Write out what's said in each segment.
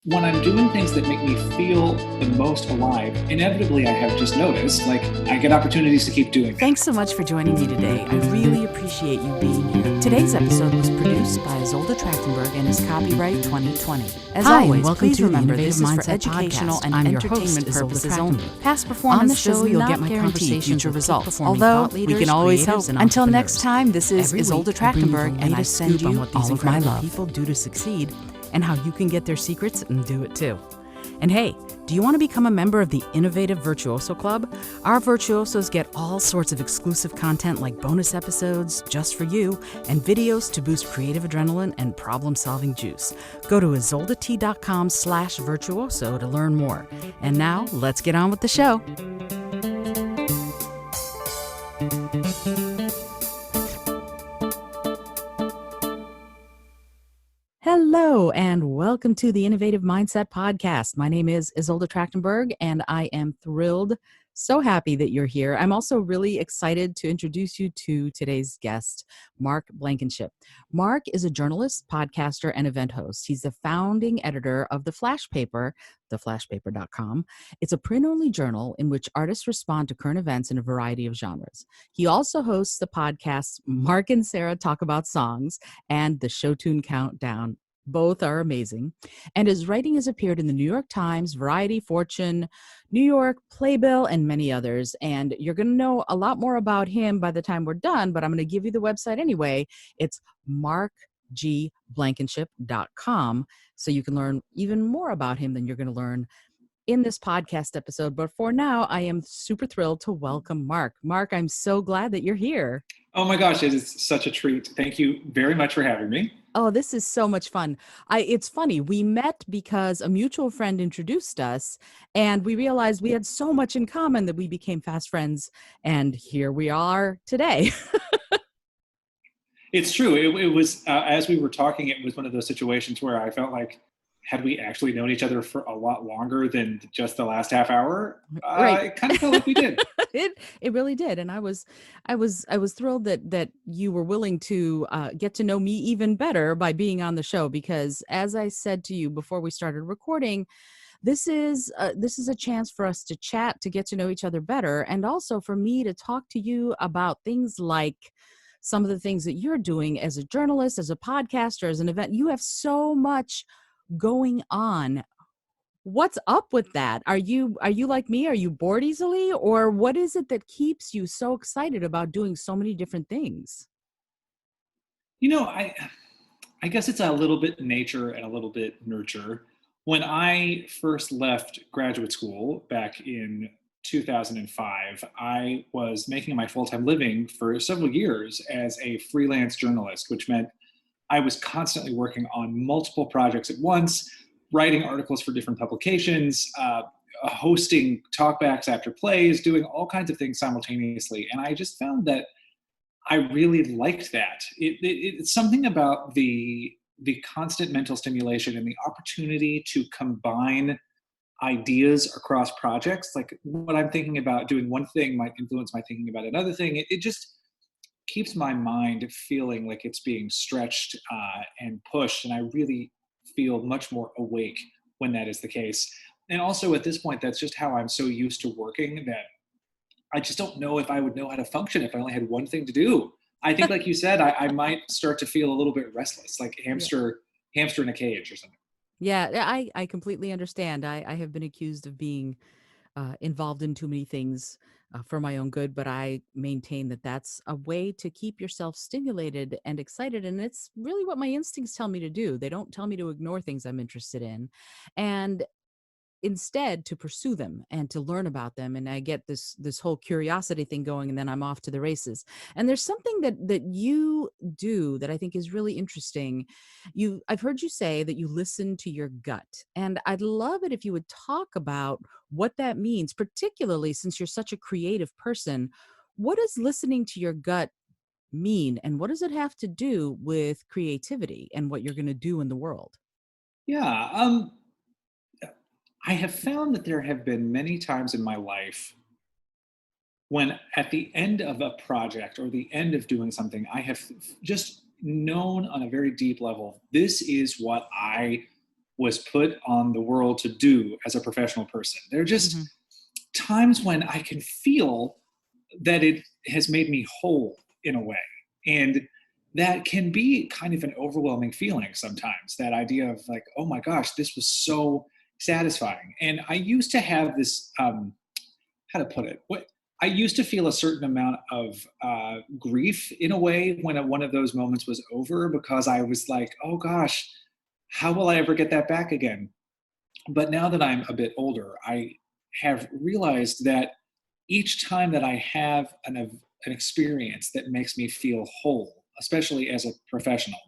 When I'm doing things that make me feel the most alive, inevitably I have just noticed, I get opportunities to keep doing Thanks that. so much for joining me today. I really appreciate you being here. Today's episode was produced by Zolda Trachtenberg and is copyright 2020. As Hi, always, welcome please to the remember Innovative this is for Mindset educational Podcast. and I'm your entertainment host, Zolda purposes only. Trachtenberg. Past performance On the show, does you'll not get my guarantee conversations future with results. peak-performing Although thought we leaders, can always hope. creatives, and Until next entrepreneurs. time, this is Every Zolda week, I bring you the Trachtenberg, and I latest send scoop on you what these all of my incredible love. people do to succeed and how you can get their secrets and do it too. And hey, do you want to become a member of the Innovative Virtuoso Club? Our virtuosos get all sorts of exclusive content like bonus episodes just for you and videos to boost creative adrenaline and problem-solving juice. Go to izoldat.com/virtuoso to learn more. And now, let's get on with the show. Hello, and welcome to the Innovative Mindset Podcast. My name is Izolda Trachtenberg, and I am thrilled, so happy that you're here. I'm also really excited to introduce you to today's guest, Mark Blankenship. Mark is a journalist, podcaster, and event host. He's the founding editor of The Flash Paper, theflashpaper.com. It's a print-only journal in which artists respond to current events in a variety of genres. He also hosts the podcasts Mark and Sarah Talk About Songs and the Show Tune Countdown. Both are amazing. And his writing has appeared in the New York Times, Variety, Fortune, New York, Playbill, and many others. And you're going to know a lot more about him by the time we're done, but I'm going to give you the website anyway. It's markgblankenship.com. So you can learn even more about him than you're going to learn in this podcast episode. But for now, I am super thrilled to welcome Mark. Mark, I'm so glad that you're here. Oh my gosh, it is such a treat. Thank you very much for having me. Oh, this is so much fun. It's funny. We met because a mutual friend introduced us, and we realized we had so much in common that we became fast friends. And here we are today. It's true. It was, as we were talking, it was one of those situations where I felt like, had we actually known each other for a lot longer than just the last half hour, Right. it kind of felt like we did. It really did, and I was thrilled that you were willing to get to know me even better by being on the show, because as I said to you before we started recording, this is a chance for us to chat, to get to know each other better, and also for me to talk to you about things like some of the things that you're doing as a journalist, as a podcaster, as an event. You have so much going on. What's up with that? Are you like me? Are you bored easily? Or what is it that keeps you so excited about doing so many different things? You know, I guess it's a little bit nature and a little bit nurture. When I first left graduate school back in 2005, I was making my full-time living for several years as a freelance journalist, which meant I was constantly working on multiple projects at once, writing articles for different publications, hosting talkbacks after plays, doing all kinds of things simultaneously. And I just found that I really liked that. It's something about the constant mental stimulation and the opportunity to combine ideas across projects. Like what I'm thinking about doing one thing might influence my thinking about another thing. It just keeps my mind feeling like it's being stretched and pushed, and I really feel much more awake when that is the case. And also at this point, that's just how I'm so used to working that I just don't know if I would know how to function if I only had one thing to do. I think, like you said, I might start to feel a little bit restless, like Yeah. hamster in a cage or something. Yeah, I completely understand. I have been accused of being involved in too many things for my own good, but I maintain that that's a way to keep yourself stimulated and excited. And it's really what my instincts tell me to do. They don't tell me to ignore things I'm interested in. And instead to pursue them and to learn about them, and I get this whole curiosity thing going, and then I'm off to the races. And there's something that you do that I think is really interesting. I've heard you say that you listen to your gut, and I'd love it if you would talk about what that means, particularly since you're such a creative person. What does listening to your gut mean, and what does it have to do with creativity and what you're going to do in the world? Yeah, I have found that there have been many times in my life when at the end of a project or the end of doing something, I have just known on a very deep level, this is what I was put on the world to do as a professional person. There are just Mm-hmm. times when I can feel that it has made me whole in a way. And that can be kind of an overwhelming feeling sometimes, that idea of like, oh my gosh, this was so satisfying. And I used to have this, how to put it, what I used to feel a certain amount of grief in a way when one of those moments was over, because I was like, oh gosh, how will I ever get that back again? But now that I'm a bit older, I have realized that each time that I have an experience that makes me feel whole, especially as a professional,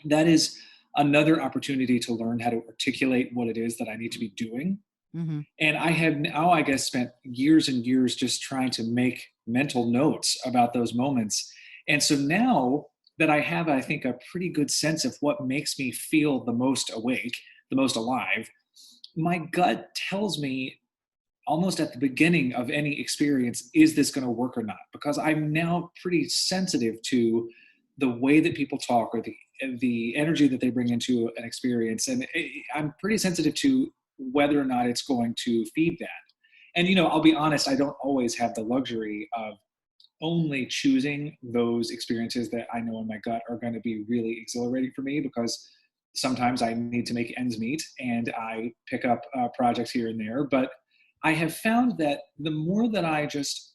that is another opportunity to learn how to articulate what it is that I need to be doing. Mm-hmm. And I have now, I guess, spent years and years just trying to make mental notes about those moments. And so now that I have, I think, a pretty good sense of what makes me feel the most awake, the most alive, my gut tells me almost at the beginning of any experience, is this going to work or not? Because I'm now pretty sensitive to the way that people talk, or the energy that they bring into an experience, and I'm pretty sensitive to whether or not it's going to feed that. And I'll be honest, I don't always have the luxury of only choosing those experiences that I know in my gut are going to be really exhilarating for me, because sometimes I need to make ends meet and I pick up projects here and there. But I have found that the more that I just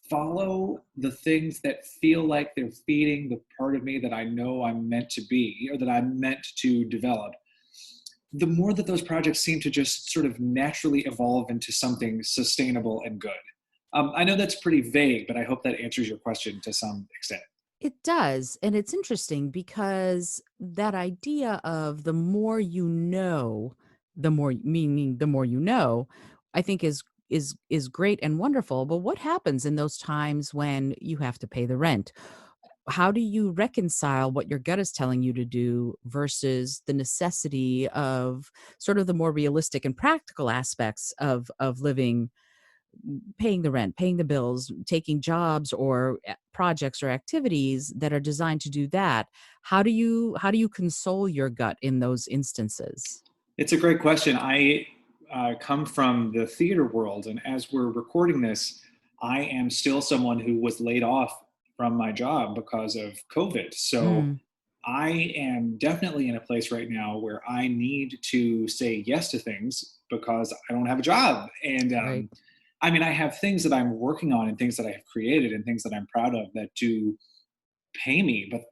follow the things that feel like they're feeding the part of me that I know I'm meant to be, or that I'm meant to develop, the more that those projects seem to just sort of naturally evolve into something sustainable and good. I know that's pretty vague, but I hope that answers your question to some extent. It does. And it's interesting because that idea of the more you know, the more, meaning the more you know, I think is great and wonderful. But what happens in those times when you have to pay the rent? How do you reconcile what your gut is telling you to do versus the necessity of sort of the more realistic and practical aspects of living, paying the rent, paying the bills, taking jobs or projects or activities that are designed to do that? How do you console your gut in those instances? It's a great question. I come from the theater world, and as we're recording this, I am still someone who was laid off from my job because of COVID. So Mm, I am definitely in a place right now where I need to say yes to things because I don't have a job. And right. I mean, I have things that I'm working on and things that I have created and things that I'm proud of that do pay me, but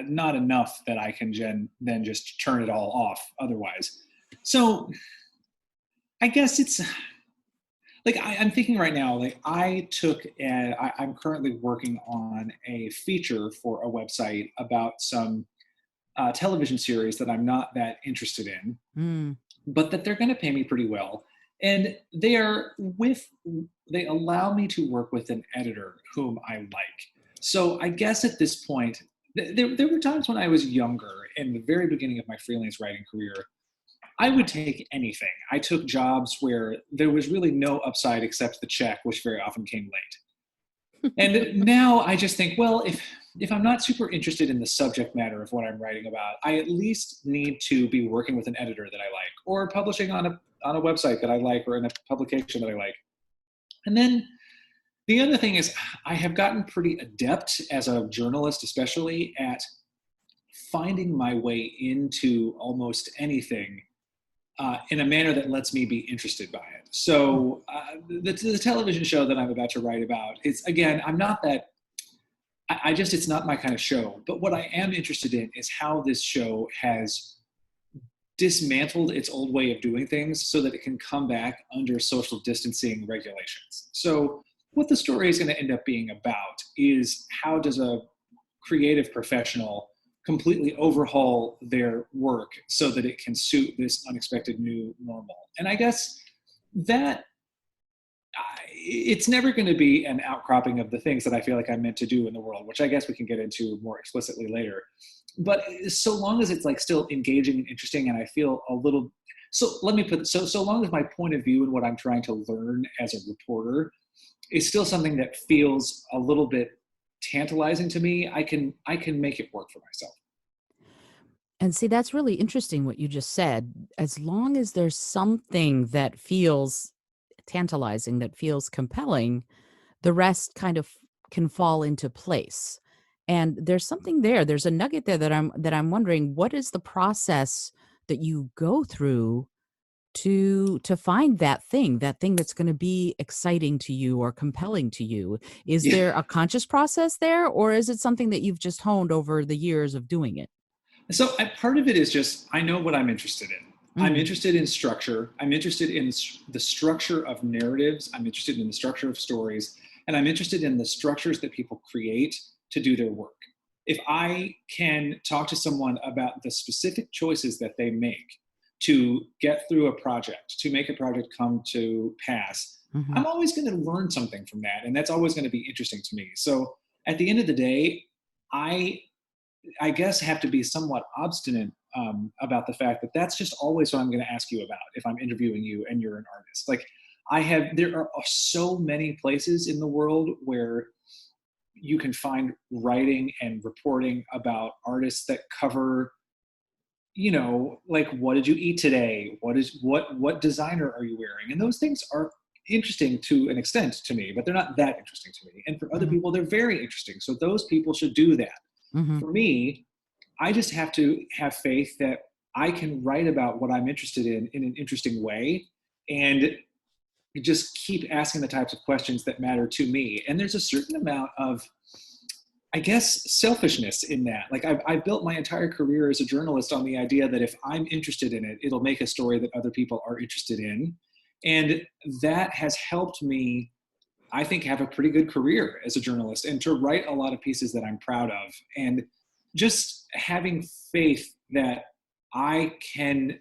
not enough that I can then just turn it all off otherwise. So I guess it's like I'm thinking right now, like I'm currently working on a feature for a website about some television series that I'm not that interested in, Mm, but that they're going to pay me pretty well. And they allow me to work with an editor whom I like. So I guess at this point, there were times when I was younger, in the very beginning of my freelance writing career, I would take anything. I took jobs where there was really no upside except the check, which very often came late. And now I just think, well, if I'm not super interested in the subject matter of what I'm writing about, I at least need to be working with an editor that I like, or publishing on a website that I like, or in a publication that I like. And then the other thing is, I have gotten pretty adept as a journalist, especially at finding my way into almost anything in a manner that lets me be interested by it. So the television show that I'm about to write about, it's again, I'm not that, I just, it's not my kind of show. But what I am interested in is how this show has dismantled its old way of doing things so that it can come back under social distancing regulations. So what the story is going to end up being about is, how does a creative professional completely overhaul their work so that it can suit this unexpected new normal? And I guess that it's never going to be an outcropping of the things that I feel like I'm meant to do in the world, which I guess we can get into more explicitly later. But so long as it's like still engaging and interesting, and I feel a little, so let me put, so long as my point of view and what I'm trying to learn as a reporter is still something that feels a little bit tantalizing to me, I can make it work for myself. And see, that's really interesting what you just said. As long as there's something that feels tantalizing, that feels compelling, the rest kind of can fall into place. And there's something there. There's a nugget there that I'm wondering, what is the process that you go through to find that thing that's going to be exciting to you or compelling to you? Is Yeah. there a conscious process there, or is it something that you've just honed over the years of doing it? So part of it is just I know what I'm interested in. I'm Mhm. interested in structure. I'm interested in the structure of narratives. I'm interested in the structure of stories. And I'm interested in the structures that people create to do their work. If I can talk to someone about the specific choices that they make to get through a project, to make a project come to pass, Mhm. I'm always going to learn something from that. And that's always going to be interesting to me. So at the end of the day, I I guess have to be somewhat obstinate about the fact that that's just always what I'm going to ask you about if I'm interviewing you and you're an artist. Like there are so many places in the world where you can find writing and reporting about artists that cover, like what did you eat today? What designer are you wearing? And those things are interesting to an extent to me, but they're not that interesting to me. And for other Mhm. people, they're very interesting. So those people should do that. Mhm. For me, I just have to have faith that I can write about what I'm interested in an interesting way and just keep asking the types of questions that matter to me. And there's a certain amount of, I guess, selfishness in that. Like I've built my entire career as a journalist on the idea that if I'm interested in it, it'll make a story that other people are interested in. And that has helped me, I think, have a pretty good career as a journalist and to write a lot of pieces that I'm proud of. And just having faith that I can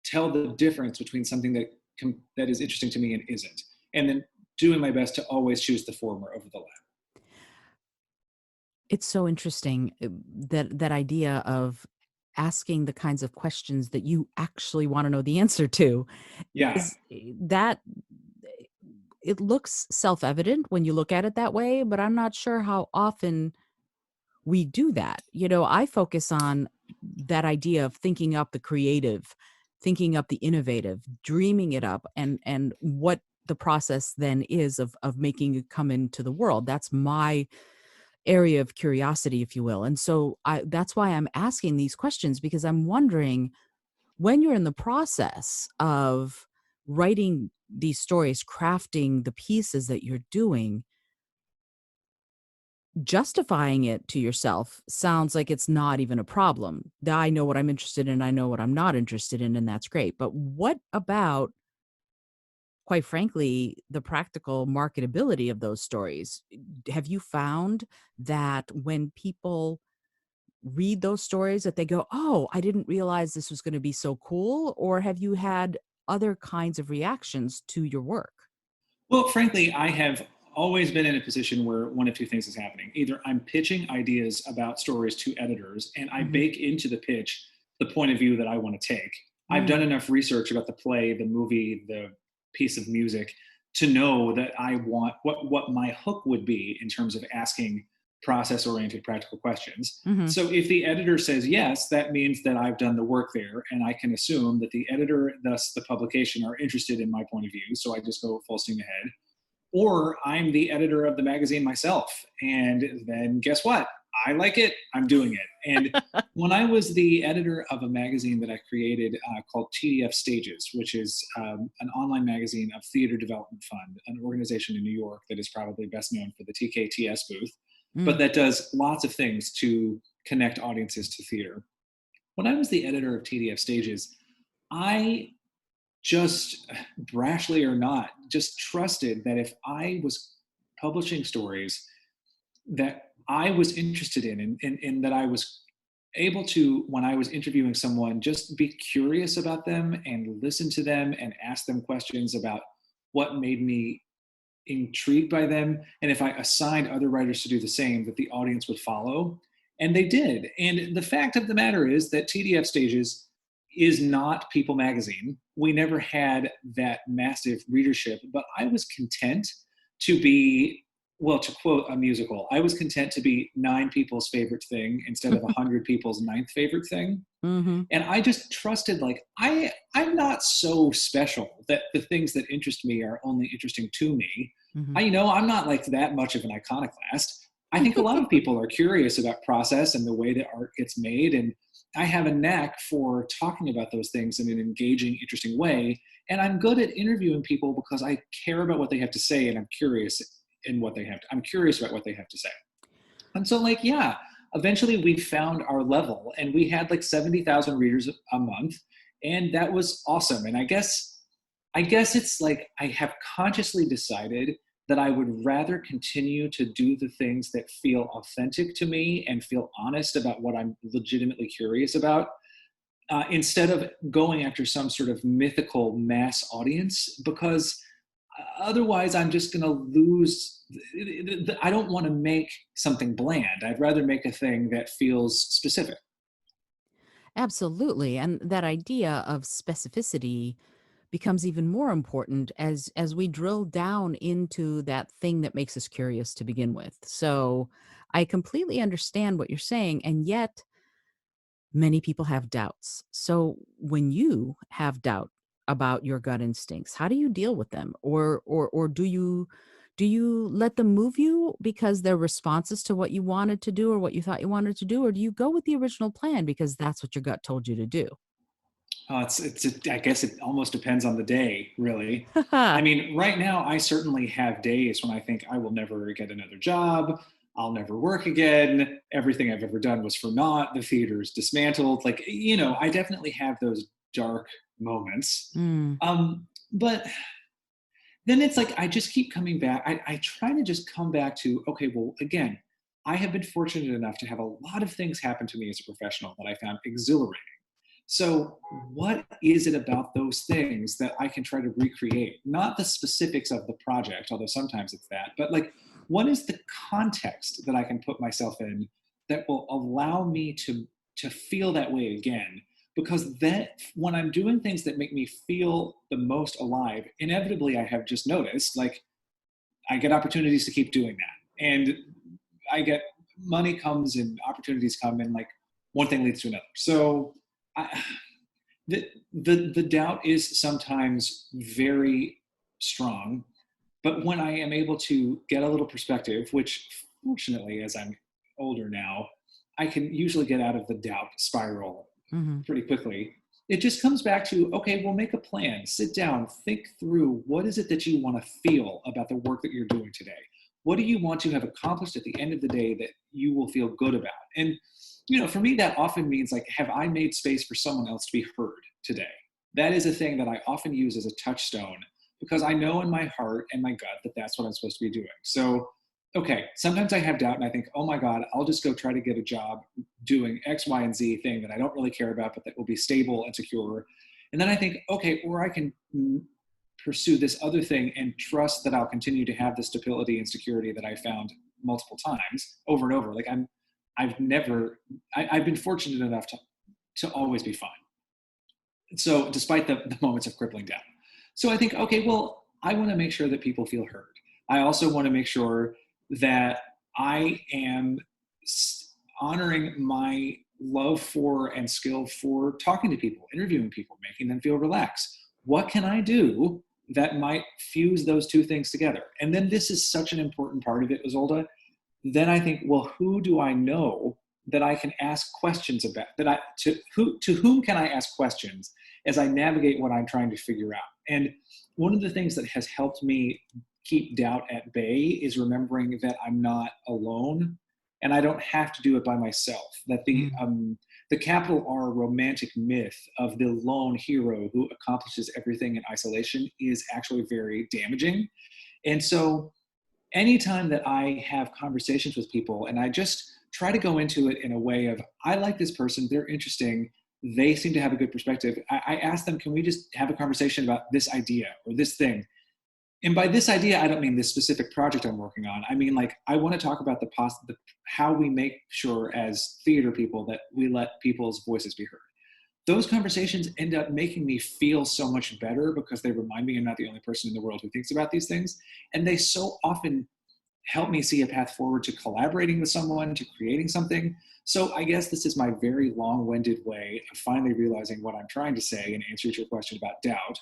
tell the difference between something that is interesting to me and isn't, and then doing my best to always choose the former over the latter. It's so interesting, that idea of asking the kinds of questions that you actually wanna know the answer to Yeah. is, that it looks self-evident when you look at it that way, but I'm not sure how often we do that. I focus on that idea of thinking up the creative, thinking up the innovative, dreaming it up, and what the process then is of making it come into the world. That's my area of curiosity, if you will. And so that's why I'm asking these questions, because I'm wondering, when you're in the process of writing these stories, crafting the pieces that you're doing, justifying it to yourself sounds like it's not even a problem. I know what I'm interested in, I know what I'm not interested in, and that's great. But what about, quite frankly, the practical marketability of those stories? Have you found that when people read those stories that they go, "Oh, I didn't realize this was gonna be so cool," or have you had other kinds of reactions to your work? Well, frankly, I have always been in a position where one of two things is happening. Either I'm pitching ideas about stories to editors, and I Mhm. bake into the pitch the point of view that I want to take. I've Mm. done enough research about the play, the movie, the piece of music to know that I want what my hook would be in terms of asking process oriented practical questions. Mhm. So if the editor says yes, that means that I've done the work there, and I can assume that the editor, thus the publication, are interested in my point of view. So I just go full steam ahead. Or I'm the editor of the magazine myself, and then guess what? I like it. I'm doing it. And when I was the editor of a magazine that I created called TDF Stages, which is an online magazine of Theater Development Fund, an organization in New York that is probably best known for the TKTS booth, but Mm. that does lots of things to connect audiences to theater. When I was the editor of TDF Stages, I just brashly or not, just trusted that if I was publishing stories that I was interested in and that I was able to, when I was interviewing someone, just be curious about them and listen to them and ask them questions about what made me intrigued by them. And if I assigned other writers to do the same, that the audience would follow. And they did. And the fact of the matter is that TDF Stages is not People Magazine. We never had that massive readership, but I was content to be well, to quote a musical, I was content to be 9 people's favorite thing instead of 100 people's ninth favorite thing. Mm-hmm. And I just trusted, like, I'm not so special that the things that interest me are only interesting to me. Mm-hmm. I'm not like that much of an iconoclast. I think a lot of people are curious about process and the way that art gets made. And I have a knack for talking about those things in an engaging, interesting way. And I'm good at interviewing people because I care about what they have to say, and I'm curious I'm curious about what they have to say. And so, like, yeah, eventually we found our level, and we had like 70,000 readers a month, and that was awesome. And I guess it's like I have consciously decided that I would rather continue to do the things that feel authentic to me and feel honest about what I'm legitimately curious about, instead of going after some sort of mythical mass audience, because otherwise I'm just going to lose. I don't want to make something bland. I'd rather make a thing that feels specific. Absolutely. And that idea of specificity becomes even more important as we drill down into that thing that makes us curious to begin with. So I completely understand what you're saying, and yet many people have doubts. So when you have doubt about your gut instincts, how do you deal with them? Or do you let them move you because they're responses to what you wanted to do or what you thought you wanted to do, or do you go with the original plan because that's what your gut told you to do? I guess it almost depends on the day, really. I mean, right now, I certainly have days when I think I will never get another job. I'll never work again. Everything I've ever done was for naught. The theater's dismantled. Like, I definitely have those dark moments. Mm, But then it's like I just keep coming back. I try to just come back to, okay, well, again, I have been fortunate enough to have a lot of things happen to me as a professional that I found exhilarating. So, what is it about those things that I can try to recreate? Not the specifics of the project, although sometimes it's that, but like, what is the context that I can put myself in that will allow me to feel that way again? Because that, when I'm doing things that make me feel the most alive, inevitably I have just noticed, like, I get opportunities to keep doing that, and I get money comes and opportunities come, and like one thing leads to another. So I, the doubt is sometimes very strong, but when I am able to get a little perspective, which fortunately, as I'm older now, I can usually get out of the doubt spiral mhm. pretty quickly. It just comes back to, okay, well, make a plan, sit down, think through what is it that you want to feel about the work that you're doing today. What do you want to have accomplished at the end of the day that you will feel good about? And for me, that often means, like, have I made space for someone else to be heard today? That is a thing that I often use as a touchstone, because I know in my heart and my gut that that's what I'm supposed to be doing. So, okay, sometimes I have doubt and I think, oh my God, I'll just go try to get a job doing X, Y, and Z thing that I don't really care about, but that will be stable and secure. And then I think, okay, or I can pursue this other thing and trust that I'll continue to have the stability and security that I found multiple times over and over. Like, I've been fortunate enough to always be fine. So despite the moments of crippling doubt. So I think, okay, well, I want to make sure that people feel heard. I also want to make sure that I am honoring my love for and skill for talking to people, interviewing people, making them feel relaxed. What can I do that might fuse those two things together? And then this is such an important part of it, Isolde. Then I think, well, who do I know that I can ask questions about? To whom can I ask questions as I navigate what I'm trying to figure out? And one of the things that has helped me keep doubt at bay is remembering that I'm not alone, and I don't have to do it by myself. That the capital R romantic myth of the lone hero who accomplishes everything in isolation is actually very damaging. And so anytime that I have conversations with people, and I just try to go into it in a way of, I like this person, they're interesting, they seem to have a good perspective. I ask them, can we just have a conversation about this idea or this thing? And by this idea, I don't mean this specific project I'm working on. I mean, like, I want to talk about how we make sure as theater people that we let people's voices be heard. Those conversations end up making me feel so much better because they remind me I'm not the only person in the world who thinks about these things. And they so often help me see a path forward to collaborating with someone, to creating something. So I guess this is my very long-winded way of finally realizing what I'm trying to say in answer to your question about doubt,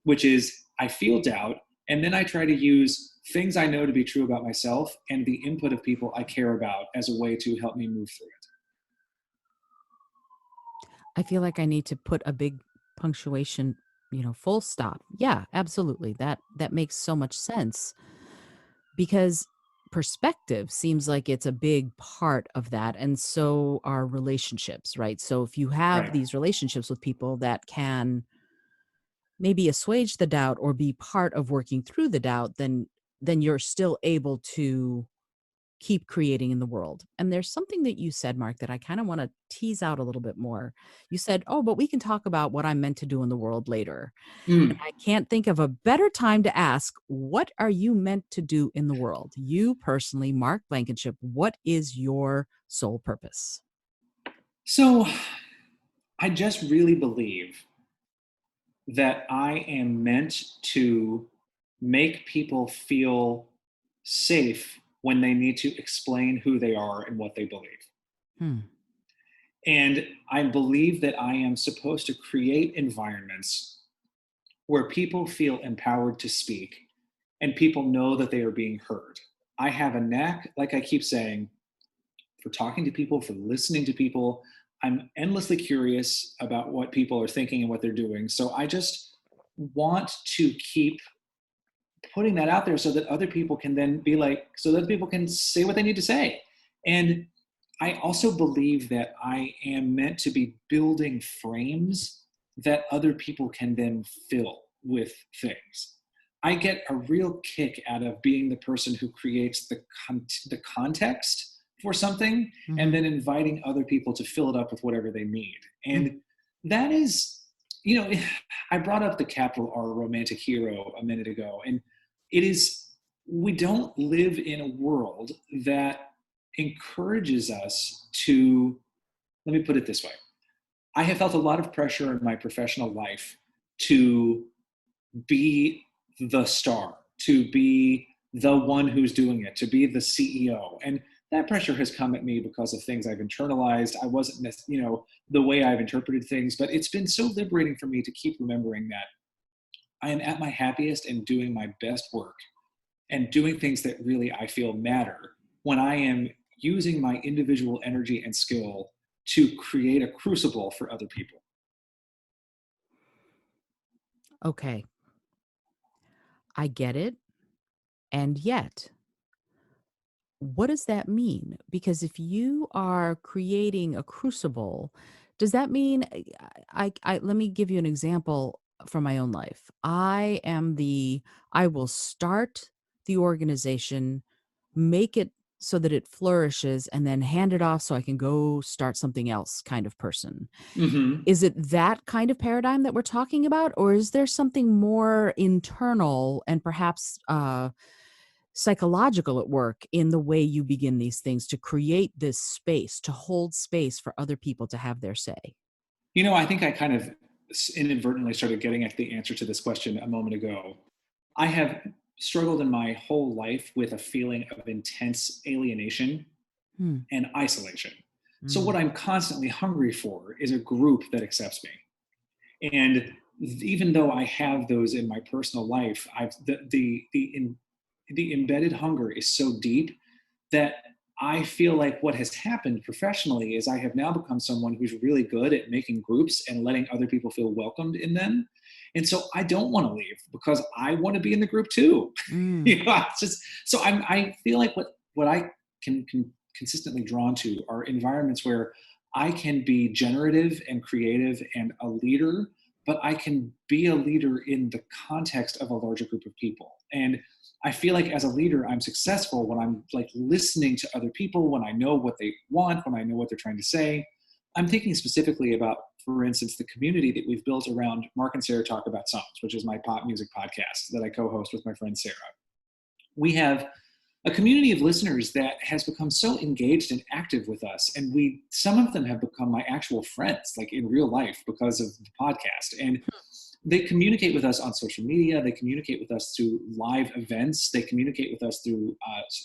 which is I feel doubt, and then I try to use things I know to be true about myself and the input of people I care about as a way to help me move through it. I feel like I need to put a big punctuation, full stop. Yeah, absolutely. That makes so much sense because perspective seems like it's a big part of that, and so are relationships, right? So if you have Right. these relationships with people that can maybe assuage the doubt or be part of working through the doubt, then you're still able to keep creating in the world. And there's something that you said, Mark, that I kind of want to tease out a little bit more. You said, "Oh, but we can talk about what I'm meant to do in the world later." And Mm. I can't think of a better time to ask, what are you meant to do in the world? You personally, Mark Blankenship, what is your sole purpose? So I just really believe that I am meant to make people feel safe when they need to explain who they are and what they believe. Hmm. And I believe that I am supposed to create environments where people feel empowered to speak and people know that they are being heard. I have a knack, like I keep saying, for talking to people, for listening to people. I'm endlessly curious about what people are thinking and what they're doing. So I just want to keep putting that out there so that other people can then be like, so that people can say what they need to say. And I also believe that I am meant to be building frames that other people can then fill with things. I get a real kick out of being the person who creates the context for something and Hmm. then inviting other people to fill it up with whatever they need. And that is, you know, I brought up the capital R romantic hero a minute ago, and it is, we don't live in a world that encourages us to, let me put it this way. I have felt a lot of pressure in my professional life to be the star, to be the one who's doing it, to be the CEO. And that pressure has come at me because of things I've internalized. I wasn't, the way I've interpreted things, but it's been so liberating for me to keep remembering that I am at my happiest and doing my best work and doing things that really I feel matter when I am using my individual energy and skill to create a crucible for other people. Okay, I get it. And yet, what does that mean? Because if you are creating a crucible, does that mean let me give you an example from my own life. I will start the organization, make it so that it flourishes, and then hand it off so I can go start something else kind of person. Mm-hmm. Is it that kind of paradigm that we're talking about, or is there something more internal and perhaps psychological at work in the way you begin these things to create this space, to hold space for other people to have their say? I think I kind of inadvertently started getting at the answer to this question a moment ago. I have struggled in my whole life with a feeling of intense alienation Hmm. and isolation. So, Mm. what I'm constantly hungry for is a group that accepts me. And even though I have those in my personal life, the embedded hunger is so deep that I feel like what has happened professionally is I have now become someone who's really good at making groups and letting other people feel welcomed in them. And so I don't want to leave because I want to be in the group too. Mm. It's just, so I feel like what I can consistently drawn to are environments where I can be generative and creative and a leader, but I can be a leader in the context of a larger group of people. And I feel like as a leader, I'm successful when I'm like listening to other people, when I know what they want, when I know what they're trying to say. I'm thinking specifically about, for instance, the community that we've built around Mark and Sarah Talk About Songs, which is my pop music podcast that I co-host with my friend Sarah. We have a community of listeners that has become so engaged and active with us, and some of them have become my actual friends, like in real life, because of the podcast. And they communicate with us on social media. They communicate with us through live events. They communicate with us through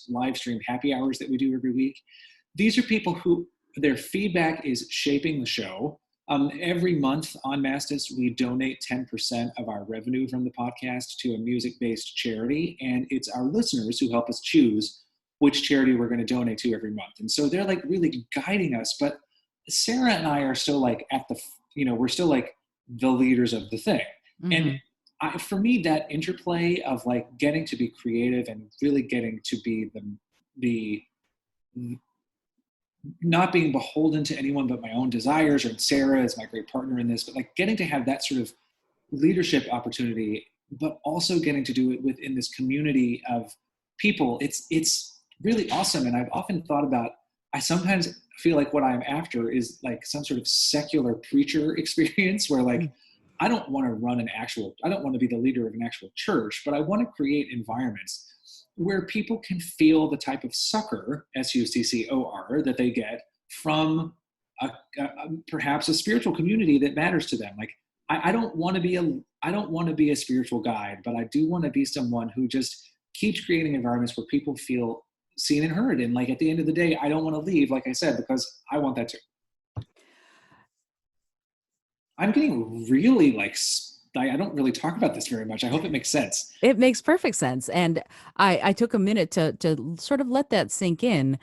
live stream happy hours that we do every week. These are people who their feedback is shaping the show. Every month on Mastis, we donate 10% of our revenue from the podcast to a music-based charity, and it's our listeners who help us choose which charity we're going to donate to every month. And so they're like really guiding us. But Sarah and I are still like we're still like the leaders of the thing. Mm-hmm. And for me, that interplay of like getting to be creative and really getting to be the not being beholden to anyone but my own desires, or Sarah is my great partner in this, but like getting to have that sort of leadership opportunity, but also getting to do it within this community of people. It's really awesome. And I've often thought about, I sometimes feel like what I'm after is like some sort of secular preacher experience where like, I don't want to be the leader of an actual church, but I want to create environments where people can feel the type of succor, SUCCOR, that they get from perhaps a spiritual community that matters to them. Like, I don't want to be a spiritual guide, but I do want to be someone who just keeps creating environments where people feel seen and heard. And like at the end of the day, I don't want to leave, like I said, because I want that too. I'm getting really like, I don't really talk about this very much. I hope it makes sense. It makes perfect sense. And I took a minute to sort of let that sink in.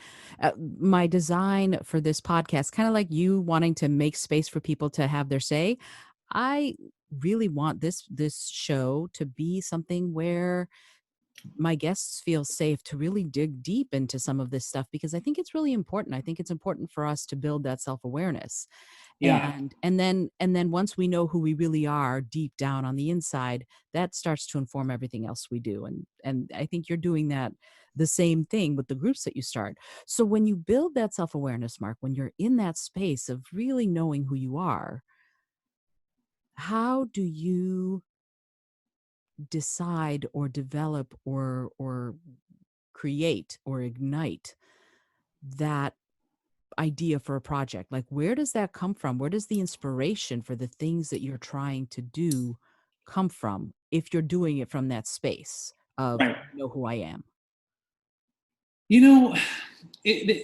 My design for this podcast, kind of like you wanting to make space for people to have their say, I really want this show to be something where my guests feel safe to really dig deep into some of this stuff, because I think it's really important. I think it's important for us to build that self-awareness. Yeah. And then once we know who we really are deep down on the inside, that starts to inform everything else we do. And I think you're doing that the same thing with the groups that you start. So when you build that self-awareness, Mark, when you're in that space of really knowing who you are, how do you decide or develop or create or ignite that idea for a project? Like, where does that come from? Where does the inspiration for the things that you're trying to do come from, if you're doing it from that space of Right. know who I am? You know,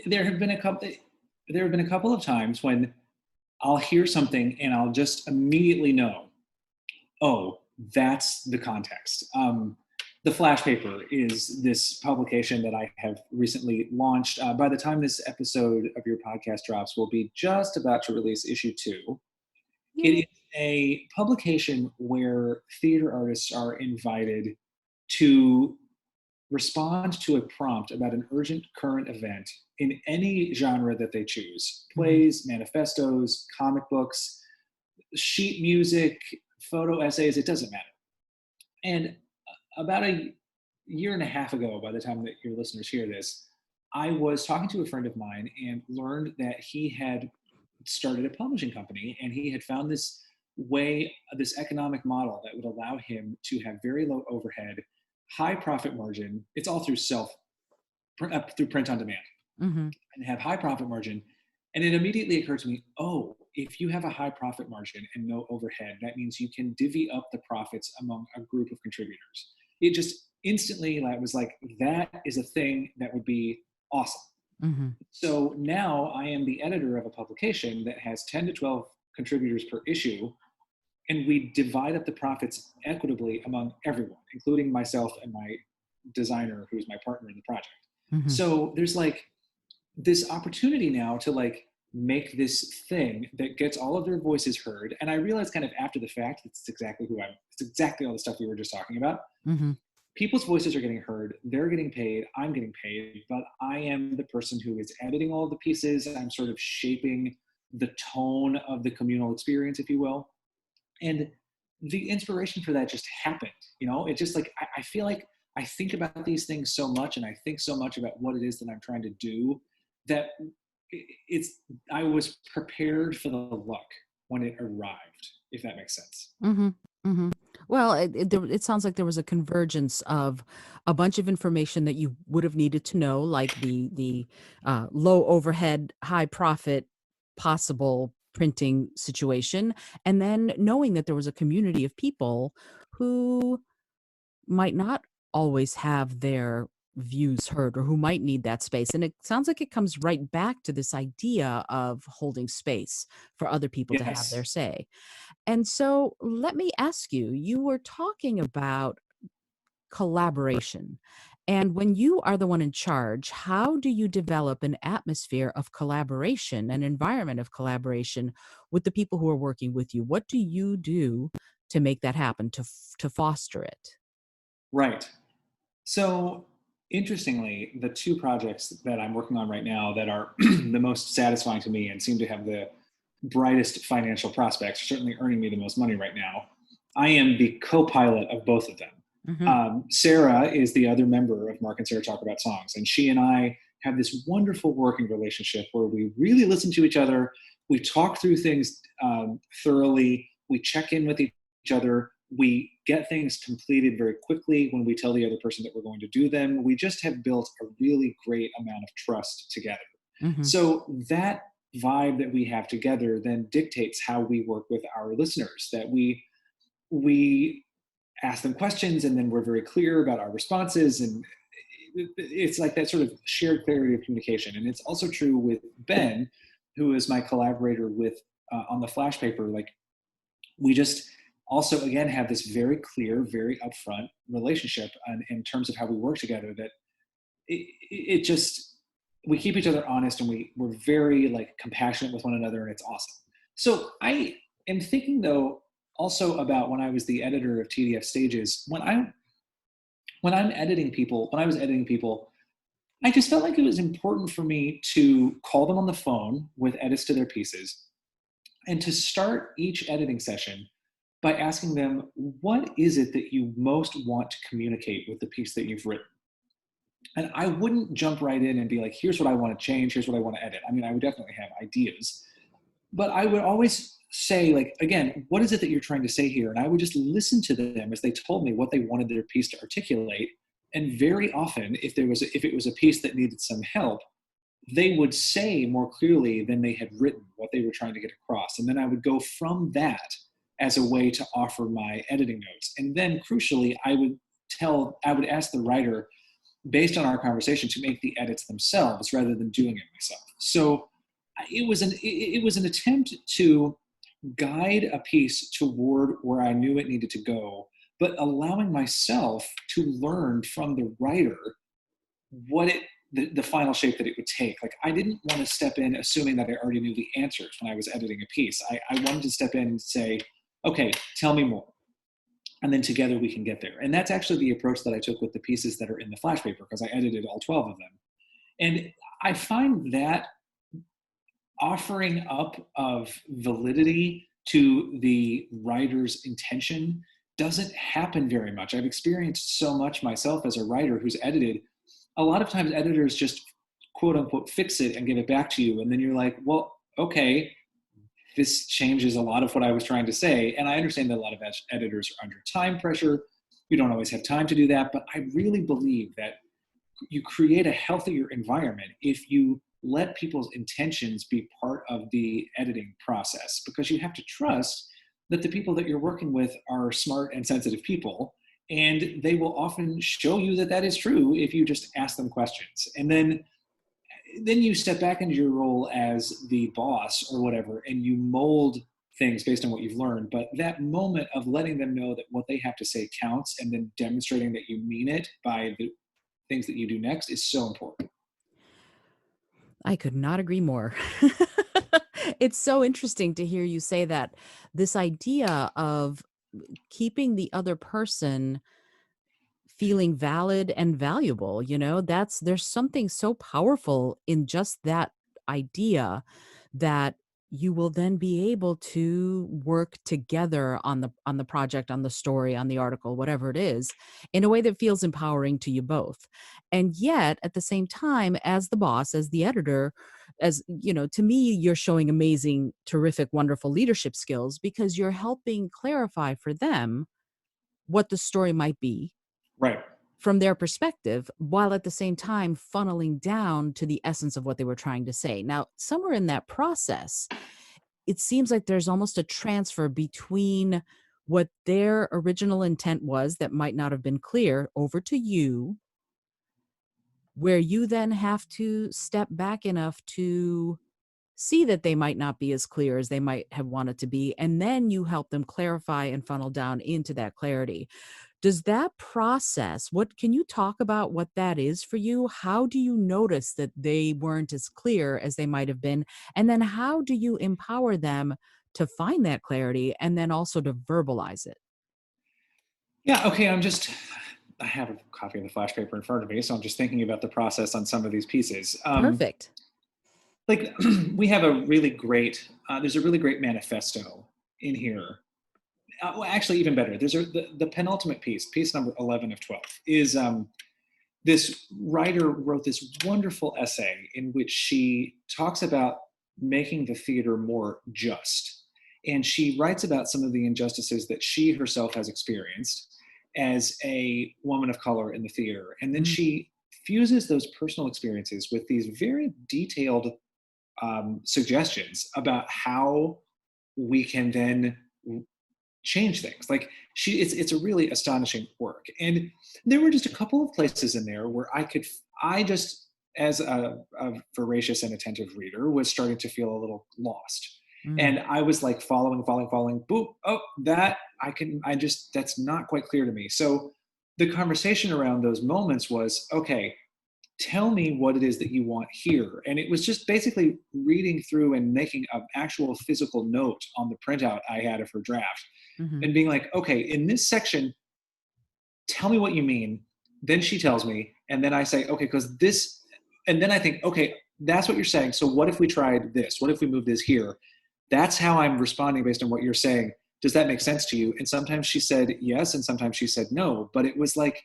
there have been a couple of times when I'll hear something and I'll just immediately know, oh, that's the context. The Flash Paper is this publication that I have recently launched. By the time this episode of your podcast drops, we'll be just about to release issue 2. It is a publication where theater artists are invited to respond to a prompt about an urgent current event in any genre that they choose: plays, manifestos, comic books, sheet music, photo essays, it doesn't matter. And about a year and a half ago, by the time that your listeners hear this, I was talking to a friend of mine and learned that he had started a publishing company, and he had found this economic model that would allow him to have very low overhead, high profit margin. It's all through through print on demand, and have high profit margin. And it immediately occurred to me, oh, if you have a high profit margin and no overhead, that means you can divvy up the profits among a group of contributors. It just instantly, I was like, that is a thing that would be awesome. So now I am the editor of a publication that has 10 to 12 contributors per issue, and we divide up the profits equitably among everyone, including myself and my designer, who's my partner in the project. So there's like this opportunity now to like make this thing that gets all of their voices heard. And I realized kind of after the fact, it's exactly all the stuff we were just talking about. People's voices are getting heard, they're getting paid, I'm getting paid, but I am the person who is editing all of the pieces. I'm sort of shaping the tone of the communal experience, if you will. And the inspiration for that just happened. It just like, I feel like I think about these things so much, and I think so much about what it is that I'm trying to do, that I was prepared for the luck when it arrived, if that makes sense. Well, it sounds like there was a convergence of a bunch of information that you would have needed to know, like the low overhead, high profit possible printing situation, and then knowing that there was a community of people who might not always have their views heard or who might need that space. And it sounds like it comes right back to this idea of holding space for other people to have their Yes. say. And so let me ask you, you were talking about collaboration. And when you are the one in charge, how do you develop an atmosphere of collaboration, an environment of collaboration with the people who are working with you? What do you do to make that happen, to foster it? Right. So, interestingly, the two projects that I'm working on right now that are the most satisfying to me and seem to have the brightest financial prospects, certainly earning me the most money right now, I am the co pilot of both of them. Hmm. Sarah is the other member of Mark and Sarah Talk About Songs, and she and I have this wonderful working relationship where we really listen to each other. We talk through things thoroughly. We check in with each other. We get things completed very quickly when we tell the other person that we're going to do them. We just have built a really great amount of trust together. Hmm. So that vibe that we have together then dictates how we work with our listeners, that we ask them questions and then we're very clear about our responses, and it's like that sort of shared clarity of communication. And it's also true with Ben, who is my collaborator with on the flash paper. Like, we just also again have this very clear, very upfront relationship in terms of how we work together, that it just, we keep each other honest, and we're very like compassionate with one another, and it's awesome. So I am thinking though also about when I was the editor of TDF Stages, when I was editing people, I just felt like it was important for me to call them on the phone with edits to their pieces, and to start each editing session by asking them, what is it that you most want to communicate with the piece that you've written? And I wouldn't jump right in and be like, here's what I want to change, here's what I want to edit. I mean, I would definitely have ideas, but I would always say, like, again, what is it that you're trying to say here? And I would just listen to them as they told me what they wanted their piece to articulate. And very often, if it was a piece that needed some help, they would say more clearly than they had written what they were trying to get across. And then I would go from that as a way to offer my editing notes. And then crucially, I would ask the writer, based on our conversation, to make the edits themselves rather than doing it myself. So it was an attempt to guide a piece toward where I knew it needed to go, but allowing myself to learn from the writer what the final shape that it would take. Like, I didn't want to step in assuming that I already knew the answers when I was editing a piece. I wanted to step in and say, okay, tell me more. And then together we can get there. And that's actually the approach that I took with the pieces that are in the flash paper, because I edited all 12 of them. And I find that offering up of validity to the writer's intention doesn't happen very much. I've experienced so much myself as a writer who's edited. A lot of times editors just quote unquote fix it and give it back to you. And then you're like, well, okay, this changes a lot of what I was trying to say. And I understand that a lot of editors are under time pressure. You don't always have time to do that. But I really believe that you create a healthier environment if you let people's intentions be part of the editing process, because you have to trust that the people that you're working with are smart and sensitive people, and they will often show you that that is true if you just ask them questions. And then you step back into your role as the boss or whatever, and you mold things based on what you've learned. But that moment of letting them know that what they have to say counts, and then demonstrating that you mean it by the things that you do next, is so important. I could not agree more. It's so interesting to hear you say that, this idea of keeping the other person feeling valid and valuable, there's something so powerful in just that idea, that you will then be able to work together on the project, on the story, on the article, whatever it is, in a way that feels empowering to you both. And yet at the same time, as the boss, as the editor, to me, you're showing amazing, terrific, wonderful leadership skills, because you're helping clarify for them what the story might be Right. from their perspective, while at the same time funneling down to the essence of what they were trying to say. Now, somewhere in that process, it seems like there's almost a transfer between what their original intent was that might not have been clear over to you, where you then have to step back enough to see that they might not be as clear as they might have wanted to be, and then you help them clarify and funnel down into that clarity. Does that process, what can you talk about what that is for you? How do you notice that they weren't as clear as they might have been? And then how do you empower them to find that clarity and then also to verbalize it? Yeah, okay, I have a copy of the flash paper in front of me, so I'm just thinking about the process on some of these pieces. Perfect. Like we have a really great, there's a really great manifesto in here. Well, actually, even better, the penultimate piece number 11 of 12, is this writer wrote this wonderful essay in which she talks about making the theater more just. And she writes about some of the injustices that she herself has experienced as a woman of color in the theater. And then Mm, she fuses those personal experiences with these very detailed suggestions about how we can then change things. Like it's a really astonishing work. And there were just a couple of places in there where I just, as a voracious and attentive reader, was starting to feel a little lost. mm, And I was like following, boop, oh, that's not quite clear to me. So the conversation around those moments was, okay, tell me what it is that you want here. And it was just basically reading through and making an actual physical note on the printout I had of her draft mhm. and being like, okay, in this section, tell me what you mean. Then she tells me, and then I say, okay, because this, and then I think, okay, that's what you're saying. So what if we tried this? What if we move this here? That's how I'm responding based on what you're saying. Does that make sense to you? And sometimes she said yes, and sometimes she said no. But it was like,